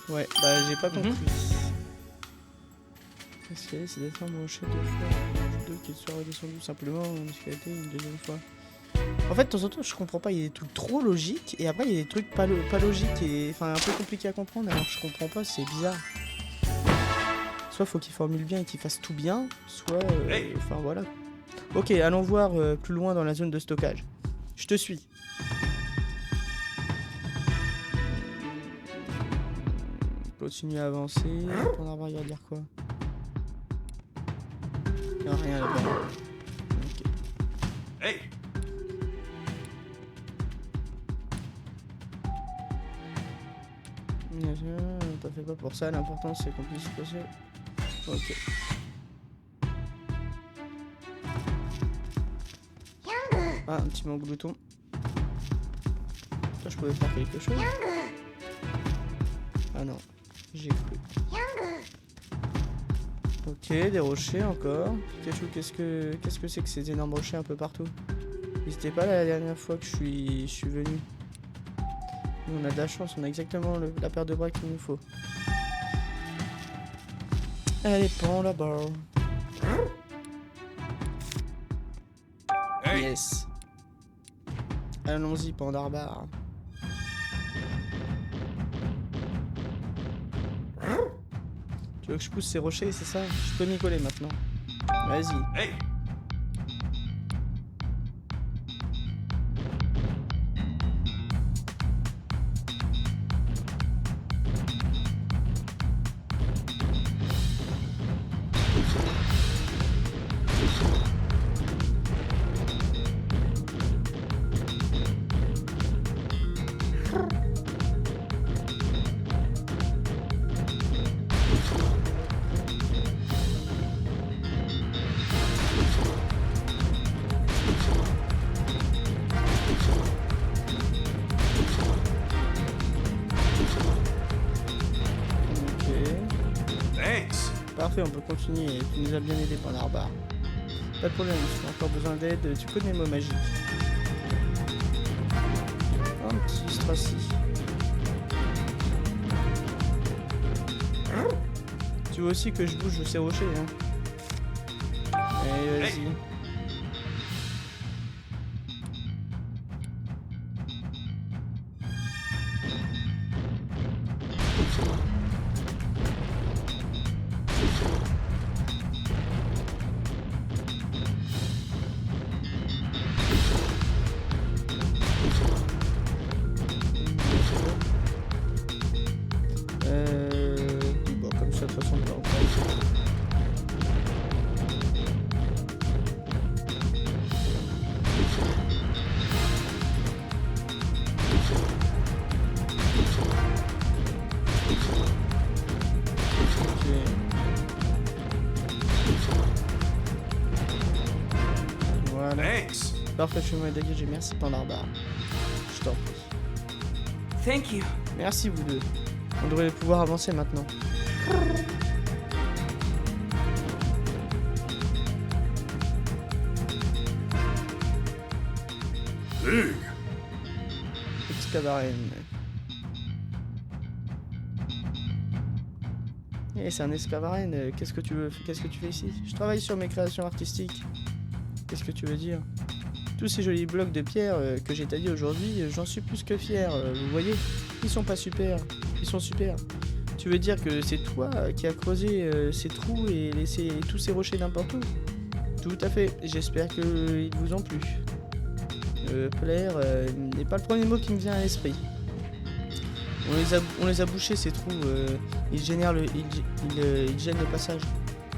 Ouais, bah j'ai pas compris. Escalier, c'est d'être embauché deux fois. Plutôt qu'il soit redescendu simplement en escalier une deuxième fois. En fait, de temps en temps, je comprends pas. Il y a des trucs trop logiques et après, il y a des trucs pas logiques et enfin un peu compliqués à comprendre. Alors, je comprends pas, c'est bizarre. Soit faut qu'il formule bien et qu'il fasse tout bien, soit. Enfin, voilà. Ok, allons voir plus loin dans la zone de stockage. Je te suis. Continue à avancer. Ton arbre, il va dire quoi? Il y a rien là-bas. Ok. Hey! T'en fais pas pour ça, l'important c'est qu'on puisse passer. Ok. Ah, un petit manque glouton. Toi, je pouvais faire quelque chose. Ah non, j'ai cru. Ok, des rochers encore. Pikachu, qu'est-ce que c'est que ces énormes rochers un peu partout? N'hésitez pas la dernière fois que je suis venu. Nous, on a de la chance, on a exactement la paire de bras qu'il nous faut. Allez, prends là-bas. Hey! Yes. Allons-y, Pandarbar. Tu veux que je pousse ces rochers, c'est ça? Je peux m'y coller maintenant. Vas-y. Hey! Thanks! Parfait, on peut continuer. Tu nous as bien aidé, Pandarbar. Pas de problème, si tu as encore besoin d'aide, tu connais mes mots magiques. Un petit straci. Tu veux aussi que je bouge ces rochers, hein? Allez, vas-y. Hey. Bon, comme ça, de toute façon, on va en faire. Voilà. Thanks! Parfait, je vais dégager. Merci, Pandarbar. Je t'en prie. Thank you. Merci, vous deux. On devrait pouvoir avancer maintenant. Big! Excavaren. Eh, c'est un Excavaren. Qu'est-ce que tu veux? Qu'est-ce que tu fais ici? Je travaille sur mes créations artistiques. Qu'est-ce que tu veux dire? Tous ces jolis blocs de pierre que j'ai taillés aujourd'hui, j'en suis plus que fier. Vous voyez? Ils sont pas super. Ils sont super. Tu veux dire que c'est toi qui as creusé ces trous et laissé tous ces rochers n'importe où? Tout à fait. J'espère qu'ils vous ont plu. Plaire n'est pas le premier mot qui me vient à l'esprit. On les a bouchés ces trous. Ils gênent le passage.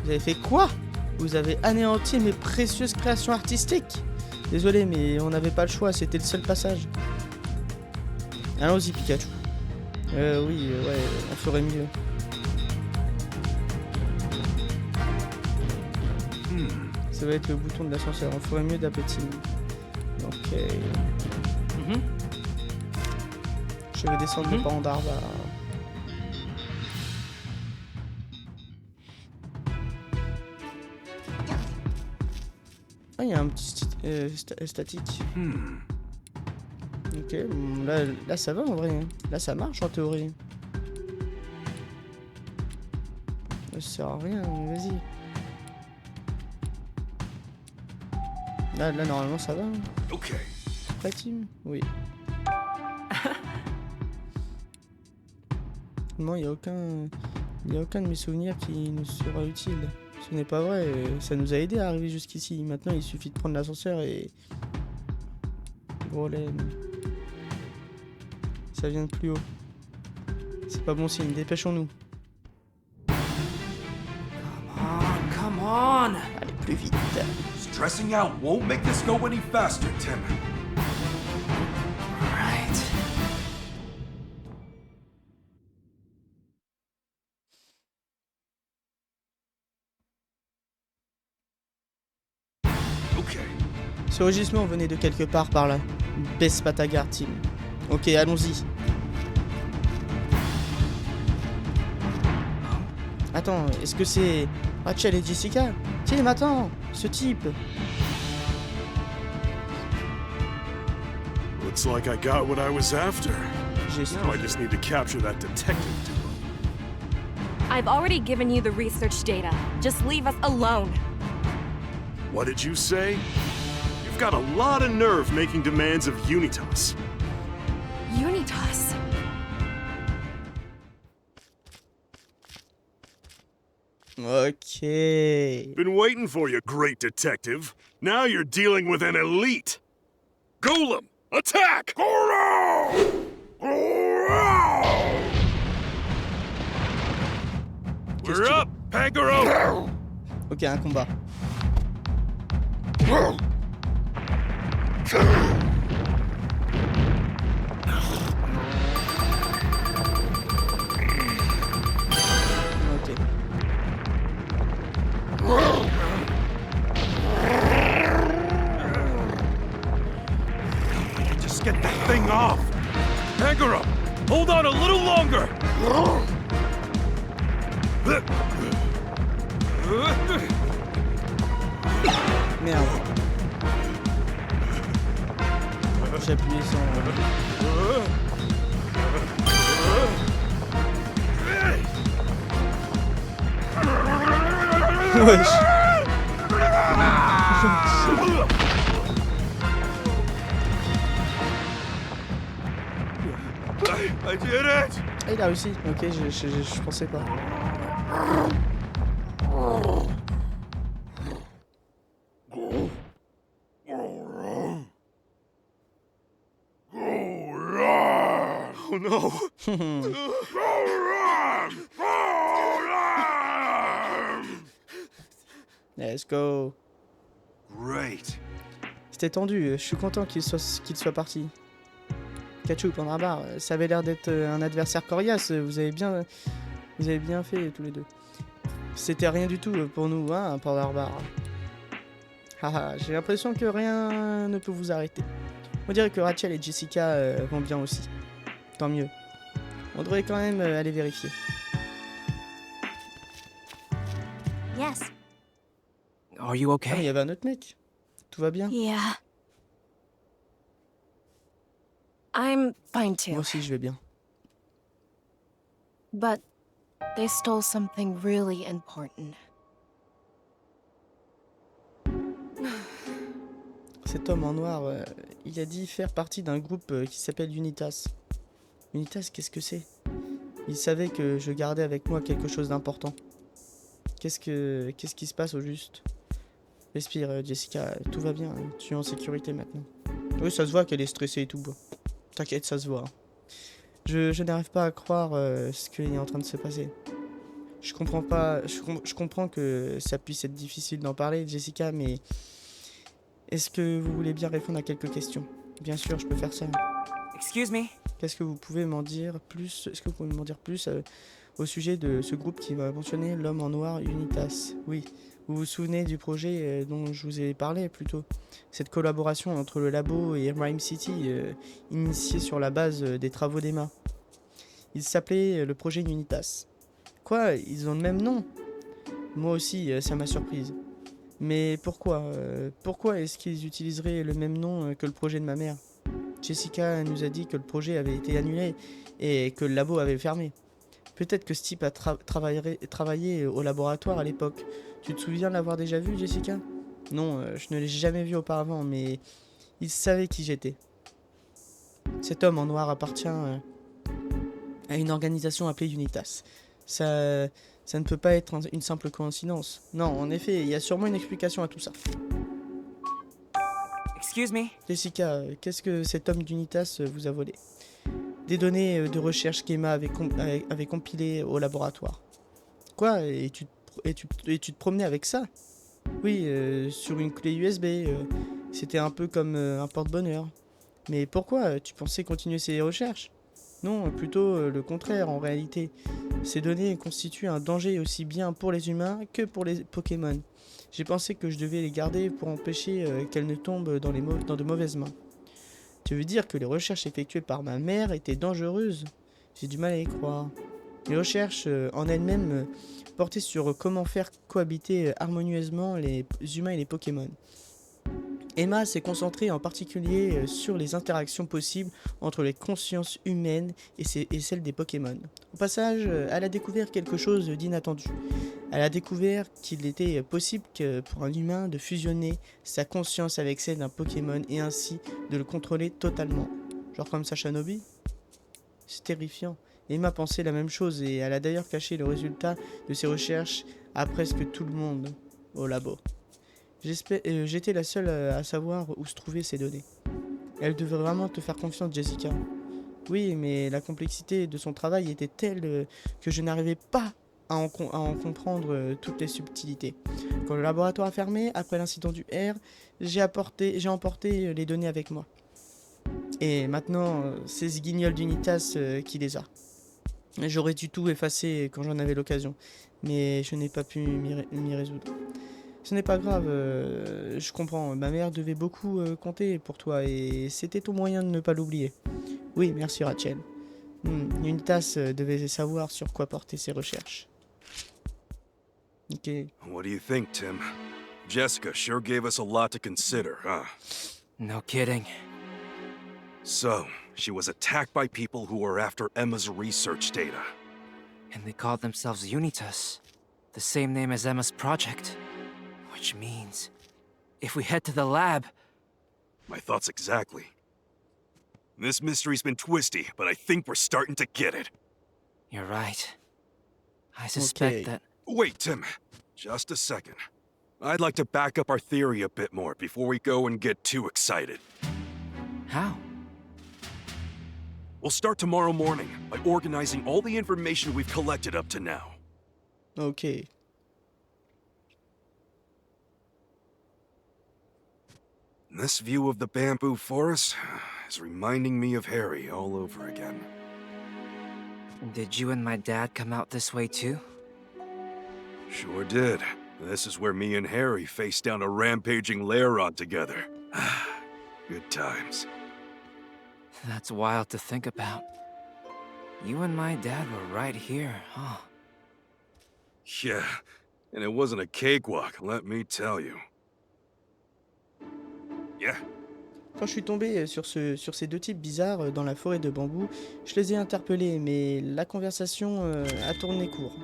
Vous avez fait quoi? Vous avez anéanti mes précieuses créations artistiques. Désolé, mais on n'avait pas le choix. C'était le seul passage. Allons-y, Pikachu. Oui, ouais, on ferait mieux. Ça va être le bouton de l'ascenseur. On ferait mieux d'appétit. Ok. Je vais descendre le pan d'Arbar. Ah, il y a un petit statique. Ok, bon, là ça va en vrai. Hein. Là ça marche en théorie. Ça sert à rien, vas-y. Là normalement ça va. Hein. Okay. Prêt, team? Oui. Non, il n'y a aucun de mes souvenirs qui nous sera utile. Ce n'est pas vrai, ça nous a aidé à arriver jusqu'ici. Maintenant, il suffit de prendre l'ascenseur et... Problème. Ça vient de plus haut. C'est pas bon signe, dépêchons-nous. Come on! Allez, plus vite. Stressing out won't make this go any faster, Tim. Right. Okay. Ce rugissement venait de quelque part par là. Baisse pas ta garde, Tim. Ok, allons-y. Attends, est-ce que c'est Rachel et Jessica? Tim, attends, ce type. Looks like I got what I was after. J'ai Now I just need to capture that detective duo. I've already given you the research data. Just leave us alone. What did you say? You've got a lot of nerve making demands of Unitas. Unitas. Ok. Been waiting for you, great detective. Now you're dealing with an elite. Golem, attack! We're up, Pangoro! Ok, un combat. Ok. Just get that thing off. Pangoro, hold on a little longer. Merde. J'ai appuyé sur... Wesh. I did it. Ah, il a réussi. Ok, je pensais pas. Oh no! Let's go. Great. C'était tendu, je suis content qu'il soit parti. Pikachu, Pandrabar, ça avait l'air d'être un adversaire coriace, vous avez bien fait tous les deux. C'était rien du tout pour nous, hein, Pandrabar. Haha, j'ai l'impression que rien ne peut vous arrêter. On dirait que Rachel et Jessica vont bien aussi. Tant mieux. On devrait quand même aller vérifier. Yes. Are you Ah, okay? il y avait un autre mec. Tout va bien? Yeah. I'm fine Moi too. aussi, je vais bien. But they stole something really important. Cet homme en noir, il a dit faire partie d'un groupe qui s'appelle Unitas. Unitas, qu'est-ce que c'est? Il savait que je gardais avec moi quelque chose d'important. Qu'est-ce qui se passe au juste? Respire, Jessica, tout va bien, tu es en sécurité maintenant. Oui, ça se voit qu'elle est stressée et tout. T'inquiète, ça se voit. Je n'arrive pas à croire ce qui est en train de se passer. Je comprends pas. Je comprends que ça puisse être difficile d'en parler, Jessica, mais est-ce que vous voulez bien répondre à quelques questions? Bien sûr, je peux faire ça. Excuse me? Qu'est-ce que vous pouvez m'en dire plus? Est-ce que vous pouvez m'en dire plus au sujet de ce groupe qui va mentionner l'homme en noir Unitas. Oui, vous vous souvenez du projet dont je vous ai parlé plus tôt. Cette collaboration entre le labo et Rhyme City, initiée sur la base des travaux d'Emma. Il s'appelait le projet Unitas. Quoi, ils ont le même nom? Moi aussi, ça m'a surprise. Mais pourquoi pourquoi est-ce qu'ils utiliseraient le même nom que le projet de ma mère? Jessica nous a dit que le projet avait été annulé et que le labo avait fermé. Peut-être que ce type a travaillé au laboratoire à l'époque. Tu te souviens de l'avoir déjà vu, Jessica? Non, je ne l'ai jamais vu auparavant, mais il savait qui j'étais. Cet homme en noir appartient à une organisation appelée Unitas. Ça ne peut pas être une simple coïncidence. Non, en effet, il y a sûrement une explication à tout ça. Excuse me? Jessica, qu'est-ce que cet homme d'Unitas vous a volé? Des données de recherche qu'Emma avait compilées au laboratoire. Quoi? Et tu te promenais avec ça? Oui, sur une clé USB. C'était un peu comme un porte-bonheur. Mais pourquoi? Tu pensais continuer ces recherches? Non, plutôt le contraire en réalité. Ces données constituent un danger aussi bien pour les humains que pour les Pokémon. J'ai pensé que je devais les garder pour empêcher qu'elles ne tombent dans de mauvaises mains. Tu veux dire que les recherches effectuées par ma mère étaient dangereuses? J'ai du mal à y croire. Les recherches en elles-mêmes portaient sur comment faire cohabiter harmonieusement les humains et les Pokémon. Emma s'est concentrée en particulier sur les interactions possibles entre les consciences humaines et celles des Pokémon. Au passage, elle a découvert quelque chose d'inattendu. Elle a découvert qu'il était possible pour un humain de fusionner sa conscience avec celle d'un Pokémon et ainsi de le contrôler totalement. Genre comme Shinobi? C'est terrifiant. Emma pensait la même chose et elle a d'ailleurs caché le résultat de ses recherches à presque tout le monde au labo. J'étais la seule à savoir où se trouvaient ces données. Elle devait vraiment te faire confiance, Jessica. Oui, mais la complexité de son travail était telle que je n'arrivais pas à en comprendre toutes les subtilités. Quand le laboratoire a fermé, après l'incident du R, j'ai emporté les données avec moi. Et maintenant, c'est ce guignol d'Unitas qui les a. J'aurais dû tout effacer quand j'en avais l'occasion, mais je n'ai pas pu m'y résoudre. Ce n'est pas grave, je comprends, ma mère devait beaucoup compter pour toi et c'était ton moyen de ne pas l'oublier. Oui, merci Rachel. Unitas devait savoir sur quoi porter ses recherches. Ok. What do you think, Tim? Jessica sure gave us a lot to consider, huh? No kidding. So, she was attacked by people who were after Emma's research data. And they called themselves Unitas, the same name as Emma's project. Which means, if we head to the lab... My thoughts exactly. This mystery's been twisty, but I think we're starting to get it. You're right. I suspect Okay. that... Wait, Tim. Just a second. I'd like to back up our theory a bit more before we go and get too excited. How? We'll start tomorrow morning by organizing all the information we've collected up to now. Ok. This view of the bamboo forest is reminding me of Harry all over again. Did you and my dad come out this way too? Sure did. This is where me and Harry faced down a rampaging Lairod together. Good times. That's wild to think about. You and my dad were right here, huh? Yeah, and it wasn't a cakewalk, let me tell you. Yeah. Quand je suis tombé sur ces deux types bizarres dans la forêt de bambou, je les ai interpellés, mais la conversation a tourné court.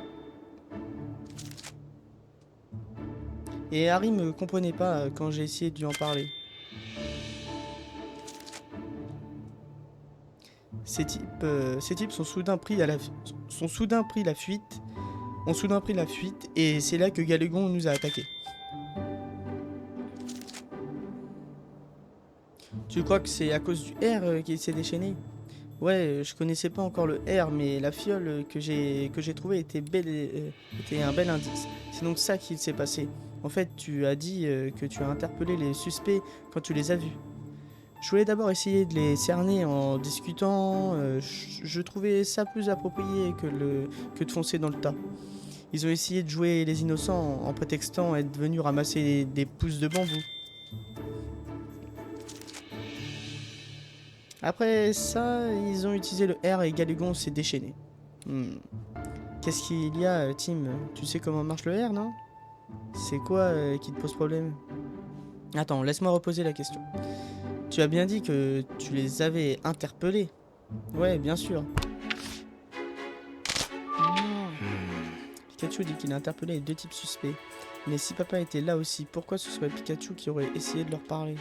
Et Harry me comprenait pas quand j'ai essayé de lui en parler. Ces types sont soudain pris la fuite, et c'est là que Galugon nous a attaqués. Tu crois que c'est à cause du R qu'il s'est déchaîné? Ouais, je connaissais pas encore le R, mais la fiole que j'ai trouvée était un bel indice. C'est donc ça qu'il s'est passé. En fait, tu as dit que tu as interpellé les suspects quand tu les as vus. Je voulais d'abord essayer de les cerner en discutant. Je trouvais ça plus approprié que de foncer dans le tas. Ils ont essayé de jouer les innocents en prétextant être venus ramasser des pousses de bambou. Après ça, ils ont utilisé le R et Galugon s'est déchaîné. Qu'est-ce qu'il y a, Tim? Tu sais comment marche le R, non? C'est quoi qui te pose problème? Attends, laisse-moi reposer la question. Tu as bien dit que tu les avais interpellés. Ouais, bien sûr. Pikachu dit qu'il a interpellé les 2 types suspects. Mais si papa était là aussi, pourquoi ce serait Pikachu qui aurait essayé de leur parler?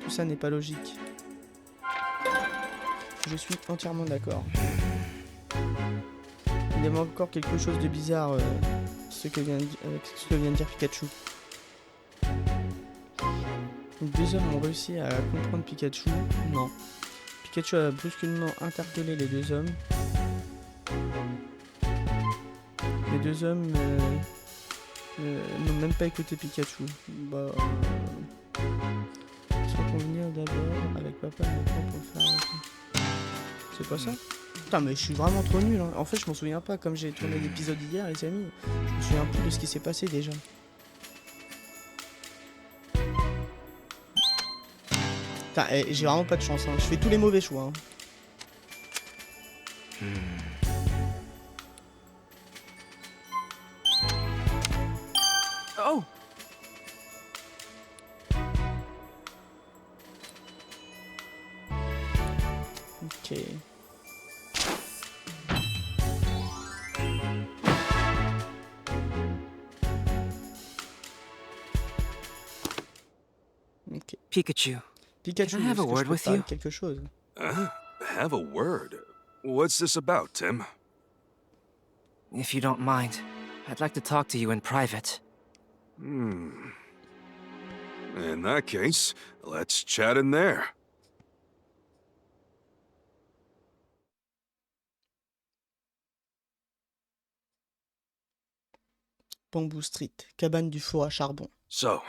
Tout ça n'est pas logique. Je suis entièrement d'accord. Il y a encore quelque chose de bizarre ce que vient de dire Pikachu. Les 2 hommes ont réussi à comprendre Pikachu. Non. Pikachu a brusquement interpellé les 2 hommes. Les 2 hommes n'ont même pas écouté Pikachu. Sans convenir d'abord avec papa et maman pour faire un... C'est pas ça? Putain, mais je suis vraiment trop nul. Hein. En fait, je m'en souviens pas. Comme j'ai tourné l'épisode hier, les amis, je me souviens plus de ce qui s'est passé déjà. Putain, j'ai vraiment pas de chance. Hein. Je fais tous les mauvais choix. Hein. Oh! Ok. Ok. Pikachu, Pikachu, Can I have a est-ce que je word peux with te parler you? de quelque chose? Have a word? What's this about, Tim? if you don't mind, I'd like to talk to you in private. In that case, let's chat in there. Bamboo Street, cabane du four à charbon. So,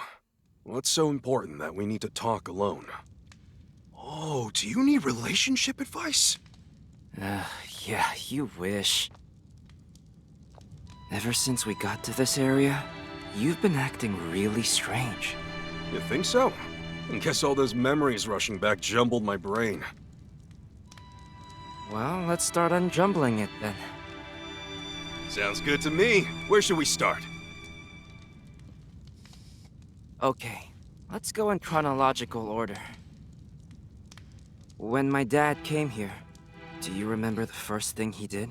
what's so important that we need to talk alone? Oh, do you need relationship advice? Yeah, you wish. Ever since we got to this area, you've been acting really strange. You think so? I guess all those memories rushing back jumbled my brain. Well, let's start unjumbling it then. Sounds good to me. Where should we start? Okay, let's go in chronological order. When my dad came here, do you remember the first thing he did?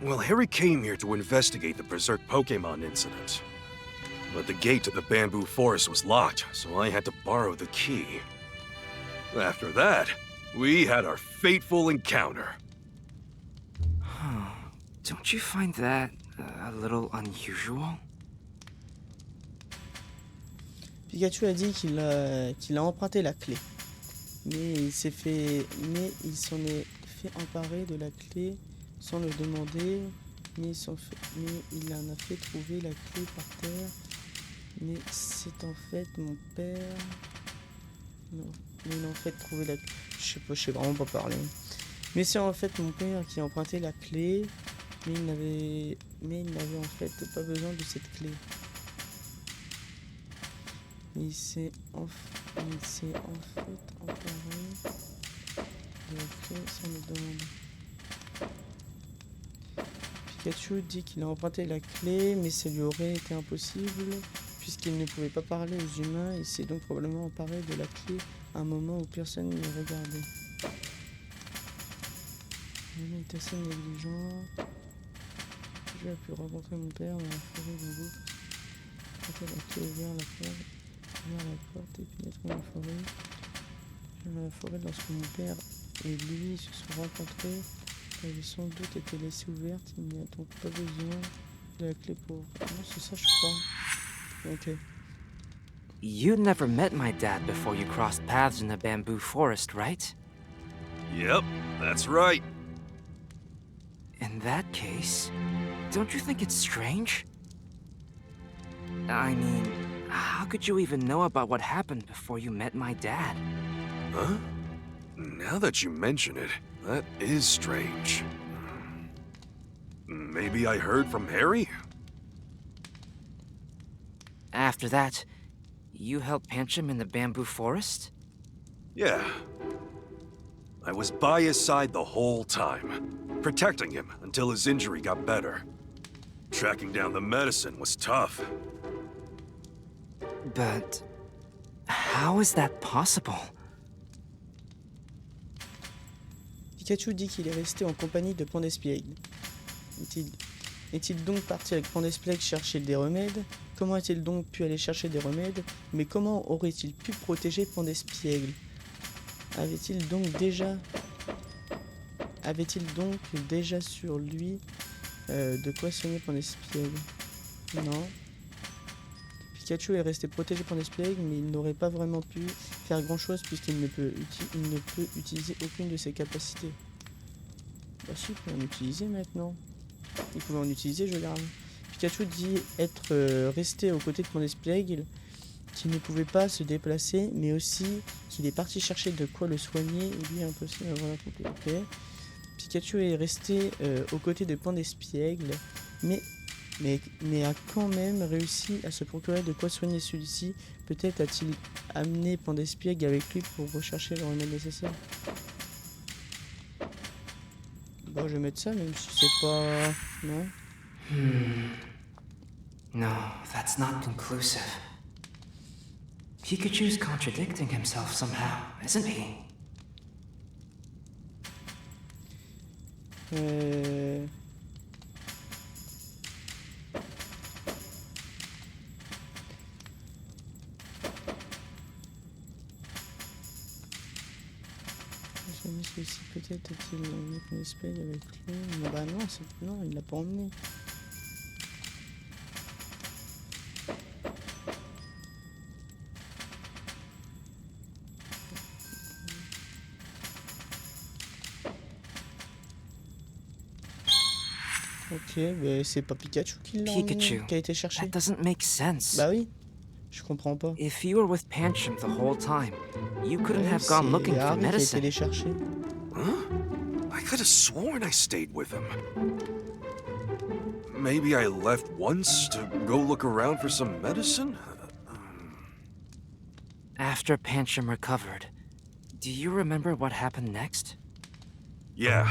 Well, Harry came here to investigate the Berserk Pokemon incident. But the gate to the bamboo forest was locked, so I had to borrow the key. After that, we had our fateful encounter. Don't you find that a little unusual? Pikachu a dit qu'il a emprunté la clé. Mais il s'en est fait emparer de la clé sans le demander. Mais il en a fait trouver la clé par terre. Mais c'est en fait mon père... Non, mais il a en fait trouvé la clé. Je sais vraiment pas parler. Mais c'est en fait mon père qui a emprunté la clé. Mais il n'avait en fait pas besoin de cette clé. Il s'est en fait emparé de la clé sans le demander. Pikachu dit qu'il a emprunté la clé, mais ça lui aurait été impossible, puisqu'il ne pouvait pas parler aux humains. Il s'est donc probablement emparé de la clé à un moment où personne ne le regardait. Il est assez négligent. J'ai pu rencontrer mon père dans la forêt bambou. Quand la clé ouvert la porte et pénétrer dans la forêt. Dans la forêt, lorsque mon père et lui se sont rencontrés, elle avait sans doute été laissée ouverte. Il n'y a donc pas besoin de la clé pour... Non, c'est ça, je crois. Ok. You never met my dad before you crossed paths in the bamboo forest, right? Yep, that's right. In that case, don't you think it's strange? I mean, How could you even know about what happened before you met my dad? Huh? Now that you mention it, that is strange. Maybe I heard from Harry? After that, you helped Pancham in the bamboo forest? Yeah. I was by his side the whole time, protecting him until his injury got better. Tracking down the medicine was tough. But how is that possible? Pikachu dit qu'il est resté en compagnie de Pandespiègle. Est-il donc parti avec Pandespiègle chercher des remèdes? Comment a-t-il donc pu aller chercher des remèdes? Mais comment aurait-il pu protéger Pandespiègle? Avait-il donc déjà sur lui de quoi soigner Pandespiègle? Non. Pikachu est resté protégé Pandespiègle, mais il n'aurait pas vraiment pu faire grand-chose puisqu'il ne peut utiliser aucune de ses capacités. Bah si, il peut en utiliser maintenant. Il pouvait en utiliser, je garde. Pikachu dit être resté aux côtés de Pandespiègle, qu'il ne pouvait pas se déplacer, mais aussi qu'il est parti chercher de quoi le soigner. Et lui, impossible. Voilà, ok. Pikachu est resté aux côtés de Pandespiègle, mais a quand même réussi à se procurer de quoi soigner celui-ci. Peut-être a-t-il amené Pandespiègle avec lui pour rechercher le remède nécessaire. Bon, je vais mettre ça, même si c'est pas... Non. No, that's not conclusive. Pikachu's contradicting himself somehow, isn't he? Celui-ci peut-être a-t-il emmené Pandespiègle avec lui. Non, bah non, il l'a pas emmené. Ok, mais c'est pas Pikachu qui l'a emmené, Pikachu. qui a été cherché. That doesn't make sense. Bah oui, je comprends pas. If you were with Pancham the whole time, you couldn't Ouais, have gone looking c'est for Harry qui a été medicine. les chercher. Huh? I could have sworn I stayed with him. Maybe I left once to go look around for some medicine? After Pancham recovered, do you remember what happened next? Yeah.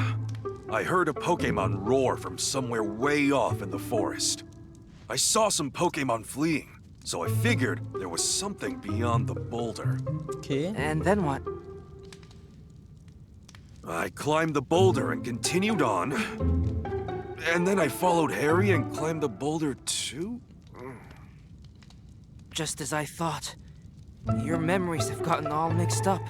I heard a Pokemon roar from somewhere way off in the forest. I saw some Pokemon fleeing, so I figured there was something beyond the boulder. Ok. And then what? I climbed the boulder and continued on. And then I followed Harry and climbed the boulder too? Just as I thought. Your memories have gotten all mixed up.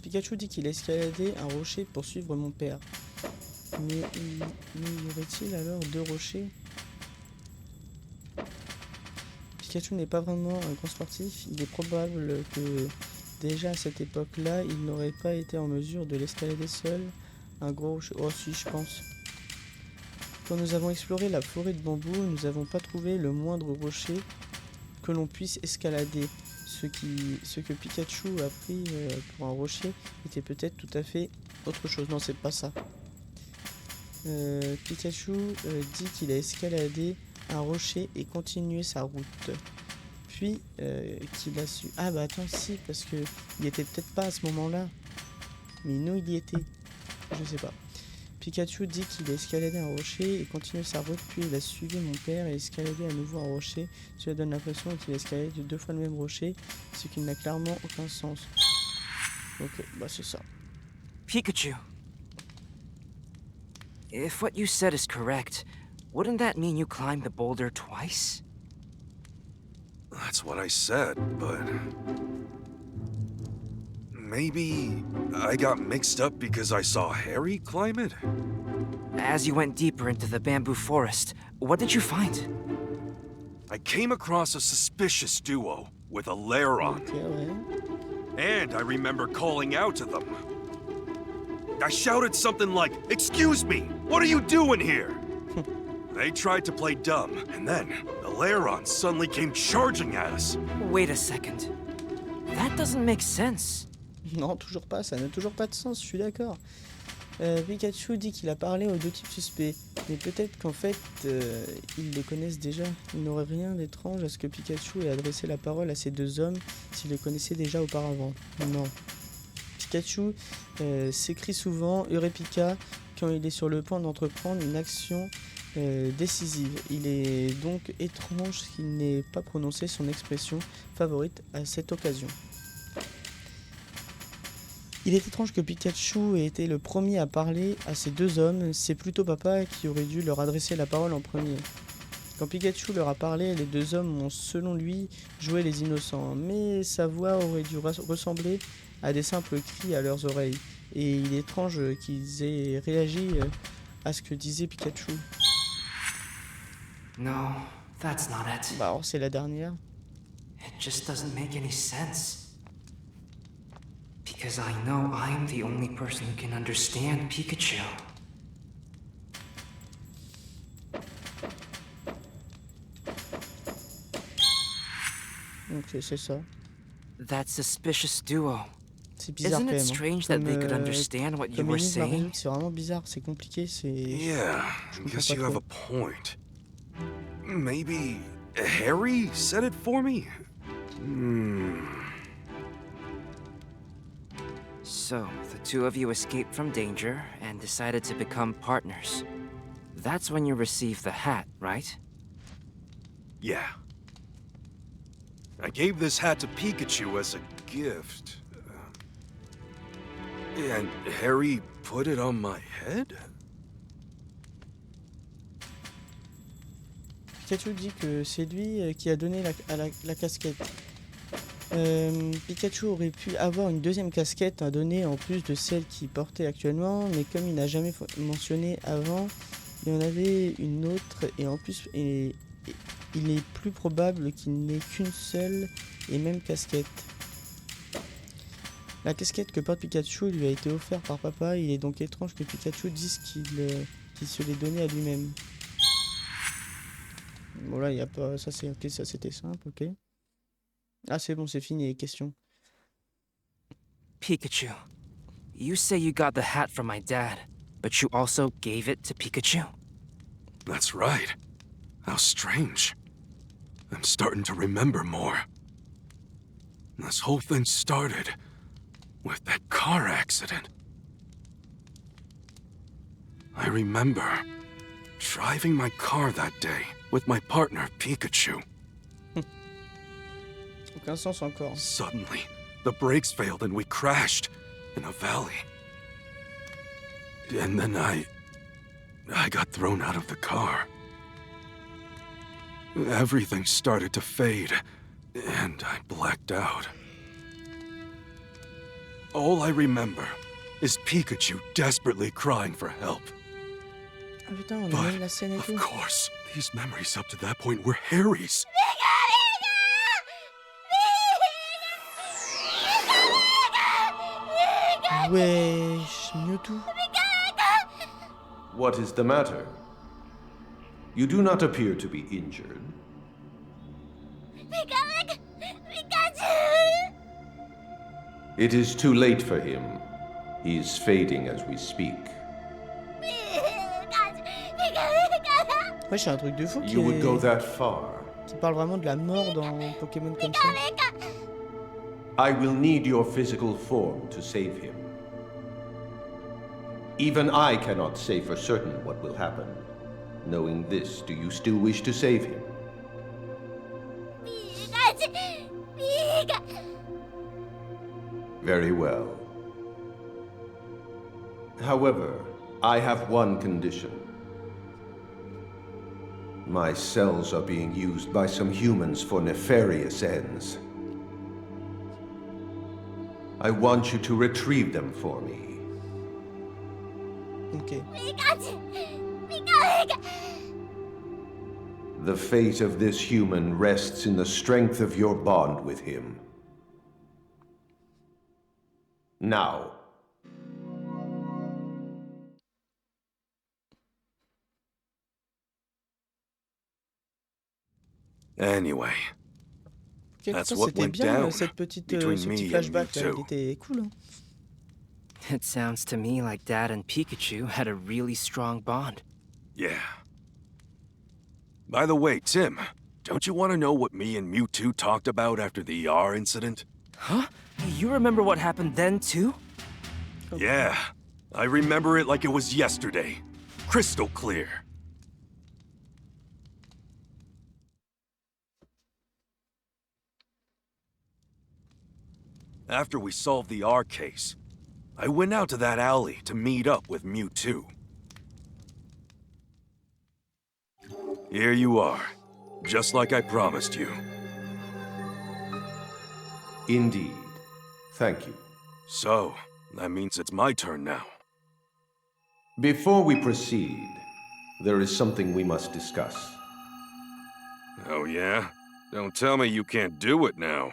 Pikachu dit qu'il a escaladé un rocher pour suivre mon père. Mais y aurait-il alors deux rochers? Pikachu n'est pas vraiment un grand sportif. Il est probable que déjà à cette époque-là, il n'aurait pas été en mesure de l'escalader seul. Un gros rocher... Oh si, je pense. Quand nous avons exploré la forêt de bambou, nous n'avons pas trouvé le moindre rocher que l'on puisse escalader. Ce que Pikachu a pris pour un rocher était peut-être tout à fait autre chose. Non, c'est pas ça. Pikachu dit qu'il a escaladé un rocher et continué sa route. Puis qu'il a su... Ah bah attends, si, parce que il était peut-être pas à ce moment-là. Mais nous, il y était. Je sais pas. Pikachu dit qu'il a escaladé un rocher et continué sa route, puis il a suivi mon père et escaladé à nouveau un rocher. Cela donne l'impression qu'il a escaladé deux fois le même rocher, ce qui n'a clairement aucun sens. Ok, bah c'est ça. Pikachu. If what you said is correct, wouldn't that mean you climbed the boulder twice? That's what I said, but... Maybe I got mixed up because I saw Harry climb it? As you went deeper into the bamboo forest, what did you find? I came across a suspicious duo with a Lairon, Ok, ouais. and I remember calling out to them. I shouted something like, "Excuse me, what are you doing here?" They tried to play dumb, and then the Lairons suddenly came charging at us. Wait a second. That doesn't make sense. Non, toujours pas, ça n'a toujours pas de sens, je suis d'accord. Pikachu dit qu'il a parlé aux deux types suspects, mais peut-être qu'en fait, ils les connaissent déjà. Il n'aurait rien d'étrange à ce que Pikachu ait adressé la parole à ces deux hommes s'ils les connaissaient déjà auparavant. Non. Pikachu s'écrie souvent Eureka quand il est sur le point d'entreprendre une action décisive. Il est donc étrange qu'il n'ait pas prononcé son expression favorite à cette occasion. Il est étrange que Pikachu ait été le premier à parler à ces deux hommes. C'est plutôt papa qui aurait dû leur adresser la parole en premier. Quand Pikachu leur a parlé, les deux hommes ont, selon lui, joué les innocents. Mais sa voix aurait dû ressembler à des simples cris à leurs oreilles. Et il est étrange qu'ils aient réagi à ce que disait Pikachu. No, that's not it. Bah alors c'est la dernière. It just doesn't make any sense. Because I know I'm the only person who can understand Pikachu. Donc c'est ça. That suspicious duo. C'est bizarre Isn't quand it même. strange that they could understand what you Comme were énigme à saying? résoudre, c'est vraiment bizarre, c'est compliqué, c'est... Yeah, I comprends guess pas you have trop. a point. Maybe Harry said it for me? So, the two of you escaped from danger and decided to become partners. That's when you received the hat, right? Yeah. I gave this hat to Pikachu as a gift. And Harry put it on my head? Pikachu dit que c'est lui qui a donné la casquette. Pikachu aurait pu avoir une deuxième casquette à donner en plus de celle qu'il portait actuellement, mais comme il n'a jamais mentionné avant, il y en avait une autre et en plus il est plus probable qu'il n'ait qu'une seule et même casquette. La casquette que porte Pikachu lui a été offerte par papa, il est donc étrange que Pikachu dise qu'il se l'est donnée à lui-même. Bon là, il y a pas... Ça c'est ok, ça c'était simple, ok. Ah c'est bon, c'est fini les questions. Pikachu, you say you got the hat from my dad, but you also gave it to Pikachu? That's right. How strange. I'm starting to remember more. This whole thing started with that car accident. I remember driving my car that day with my partner, Pikachu. Aucun sens encore. Suddenly, the brakes failed and we crashed in a valley. And then I got thrown out of the car. Everything started to fade, and I blacked out. All I remember is Pikachu desperately crying for help. Ah putain, on a But, même la scène et of tout. course, these memories up to that point were Harry's. Wesh, Mewtwo. What is the matter? You do not appear to be injured. It is too late for him. He is fading as we speak. Ouais, c'est un truc de fou You would go that far. qui parle vraiment de la mort dans Pokémon comme ça. I will need your physical form to save him. Even I cannot say for certain what will happen. Knowing this, do you still wish to save him? Very well. However, I have one condition. My cells are being used by some humans for nefarious ends. I want you to retrieve them for me. Ok. The fate of this human rests in the strength of your bond with him. Now, Anyway, Ok, That's putain, what c'était went bien down cette petite, between ce petit me and flashback là, il Mewtwo. était cool. Hein. It sounds to me like Dad and Pikachu had a really strong bond. Yeah. By the way, Tim, don't you want to know what me and Mewtwo talked about after the ER incident? Huh? You remember what happened then, too? Yeah. I remember it like it was yesterday. Crystal clear. After we solved the R case, I went out to that alley to meet up with Mewtwo. Here you are, just like I promised you. Indeed. Thank you. So, that means it's my turn now. Before we proceed, there is something we must discuss. Oh yeah? Don't tell me you can't do it now.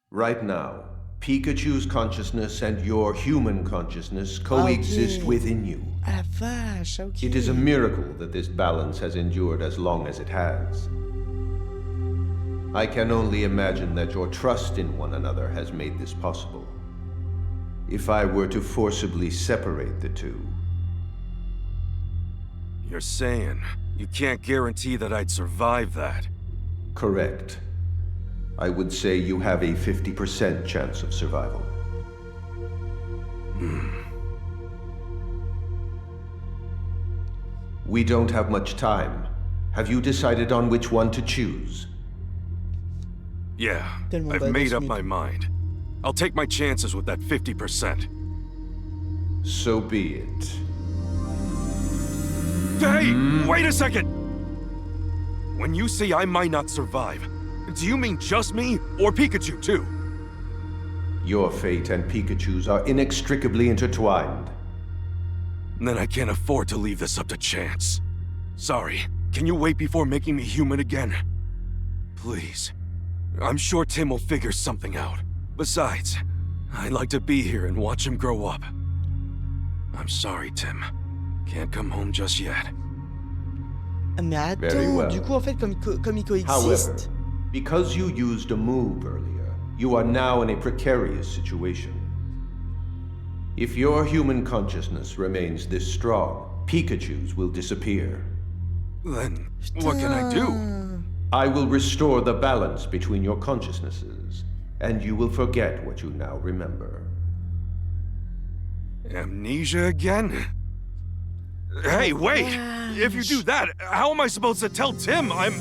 Right now, Pikachu's consciousness and your human consciousness coexist okay. within you. Ah la vache, ah, ok. It is a miracle that this balance has endured as long as it has. I can only imagine that your trust in one another has made this possible. If I were to forcibly separate the two, You're saying you can't guarantee that I'd survive that. correct. I would say you have a 50% chance of survival. We don't have much time. Have you decided on which one to choose? Yeah, Tellement I've made badass, up my Mewtwo. mind. I'll take my chances with that 50%. So be it. Hey, wait a second! When you say I might not survive, do you mean just me or Pikachu too? Your fate and Pikachu's are inextricably intertwined. Then I can't afford to leave this up to chance. Sorry, can you wait before making me human again? Please. I'm sure Tim will figure something out. Besides, I'd like to be here and watch him grow up. I'm sorry, Tim. Can't come home just yet. Ah, mais Very attends, well. du coup en fait comme ils However, coexistent. because you used a move earlier, you are now in a precarious situation. If your human consciousness remains this strong, Pikachu's will disappear. Then, what can I do? Putain. I will restore the balance between your consciousnesses, and you will forget what you now remember. Amnesia again? Hey, wait! If you do that, how am I supposed to tell Tim I'm...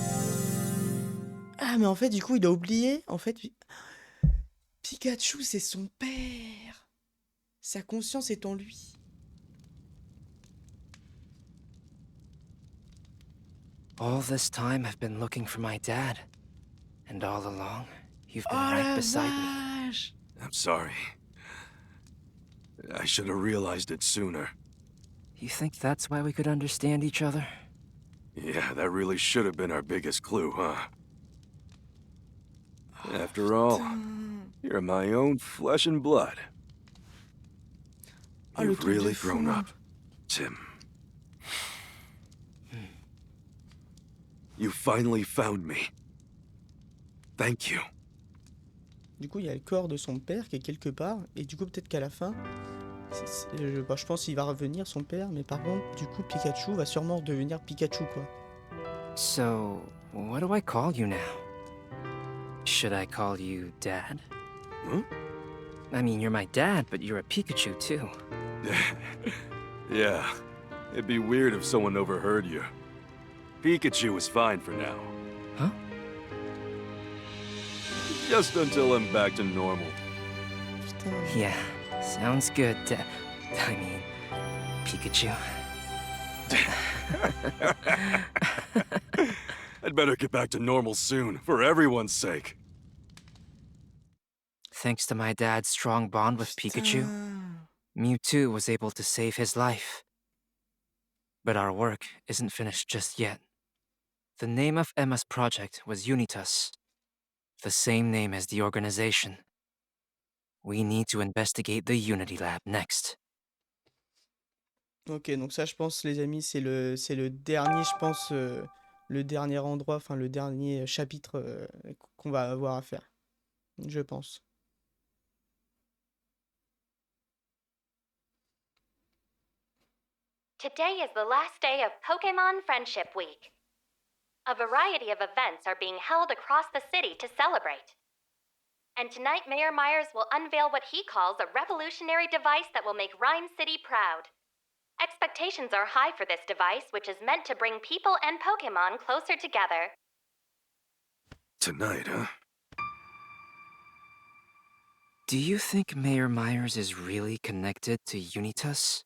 Ah mais en fait du coup il a oublié. En fait Pikachu c'est son père. Sa conscience est en lui. All this time I've been looking for my dad. And all along, you've been Oh right la beside me. vache. I'm sorry. I should have realized it sooner. You think that's why we could understand each other? Yeah, that really should have been our biggest clue, huh? After all, you're my own flesh and blood. Oh, le You've truc de really fou. grown up, Tim. You finally found me. Thank you. Du coup il y a le corps de son père qui est quelque part. Et du coup peut-être qu'à la fin... je pense qu'il va revenir son père. Mais par contre du coup Pikachu va sûrement devenir Pikachu quoi. So, what do I call you now? Should I call you Dad? Huh? I mean, you're my dad, but you're a Pikachu too. Yeah, it'd be weird if someone overheard you. Pikachu is fine for now. Huh? Just until I'm back to normal. Putain. Yeah, sounds good, I mean, Pikachu. I'd better get back to normal soon, for everyone's sake. Thanks to my dad's strong bond with Pikachu, Putain. Mewtwo was able to save his life. But our work isn't finished just yet. The name of Emma's project was Unitas, the same name as the organization. We need to investigate the Unity Lab next. Ok, donc ça je pense les amis c'est le dernier je pense le dernier endroit, enfin le dernier chapitre qu'on va avoir à faire, je pense. Today is the last day of Pokemon Friendship Week. A variety of events are being held across the city to celebrate. And tonight, Mayor Myers will unveil what he calls a revolutionary device that will make Rhyme City proud. Expectations are high for this device, which is meant to bring people and Pokemon closer together. Tonight, huh? Do you think Mayor Myers is really connected to Unitas?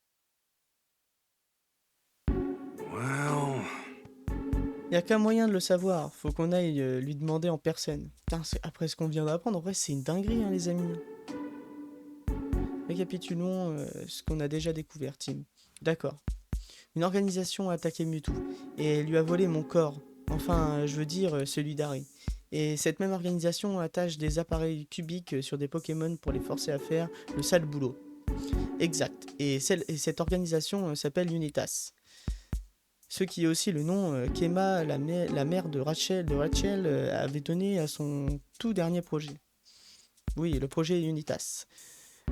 Well... Il n'y a qu'un moyen de le savoir, faut qu'on aille lui demander en personne. Putain, après ce qu'on vient d'apprendre, en vrai c'est une dinguerie hein, les amis. Récapitulons ce qu'on a déjà découvert, Tim. D'accord. Une organisation a attaqué Mewtwo et lui a volé mon corps. Enfin, je veux dire celui d'Harry. Et cette même organisation attache des appareils cubiques sur des Pokémon pour les forcer à faire le sale boulot. Exact. Et cette organisation s'appelle Unitas. Ce qui est aussi le nom qu'Emma, la mère de Rachel, avait donné à son tout dernier projet. Oui, le projet Unitas.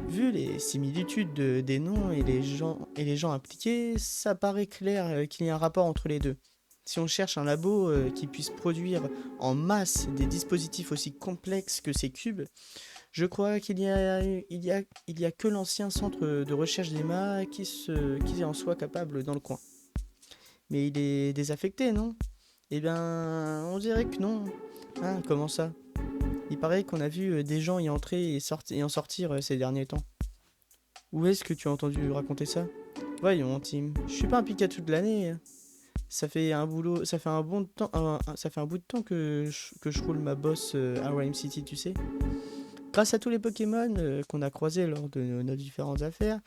Vu les similitudes des noms et les gens impliqués, ça paraît clair qu'il y a un rapport entre les deux. Si on cherche un labo qui puisse produire en masse des dispositifs aussi complexes que ces cubes, je crois qu'il y a que l'ancien centre de recherche d'Emma qui en soit capable dans le coin. Mais il est désaffecté, non? Eh bien, on dirait que non. Hein, comment ça? Il paraît qu'on a vu des gens y entrer et en sortir ces derniers temps. Où est-ce que tu as entendu raconter ça? Voyons, Tim, je suis pas un Pikachu de l'année. Ça fait un bout de temps que je roule ma bosse à Rhyme City, tu sais. Grâce à tous les Pokémon qu'on a croisés lors de nos différentes affaires,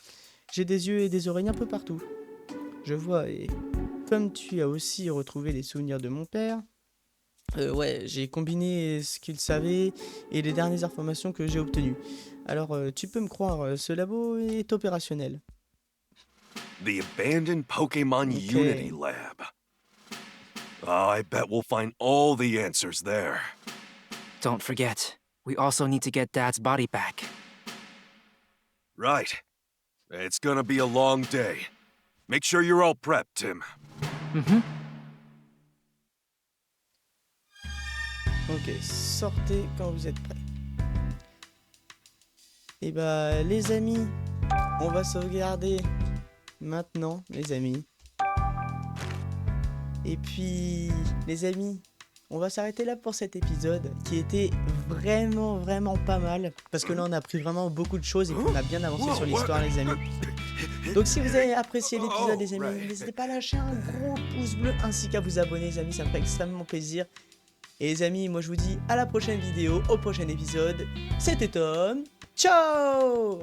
j'ai des yeux et des oreilles un peu partout. Je vois, et comme tu as aussi retrouvé les souvenirs de mon père, ouais, j'ai combiné ce qu'il savait et les dernières informations que j'ai obtenues. Alors, tu peux me croire, ce labo est opérationnel. The abandoned Pokemon Unity Lab. Oh, I bet we'll find all the answers there. Don't forget, we also need to get Dad's body back. Right. It's gonna be a long day. Make sure you're all prepped, Tim. Ok, sortez quand vous êtes prêts. Et bah, les amis, on va sauvegarder maintenant, les amis. Et puis, les amis, on va s'arrêter là pour cet épisode qui était vraiment pas mal. Parce que là, on a appris vraiment beaucoup de choses et qu'on a bien avancé sur l'histoire, les amis. Donc si vous avez apprécié l'épisode, les amis, n'hésitez pas à lâcher un gros pouce bleu ainsi qu'à vous abonner, les amis, ça me fait extrêmement plaisir. Et les amis, moi je vous dis à la prochaine vidéo, au prochain épisode. C'était Tom, ciao!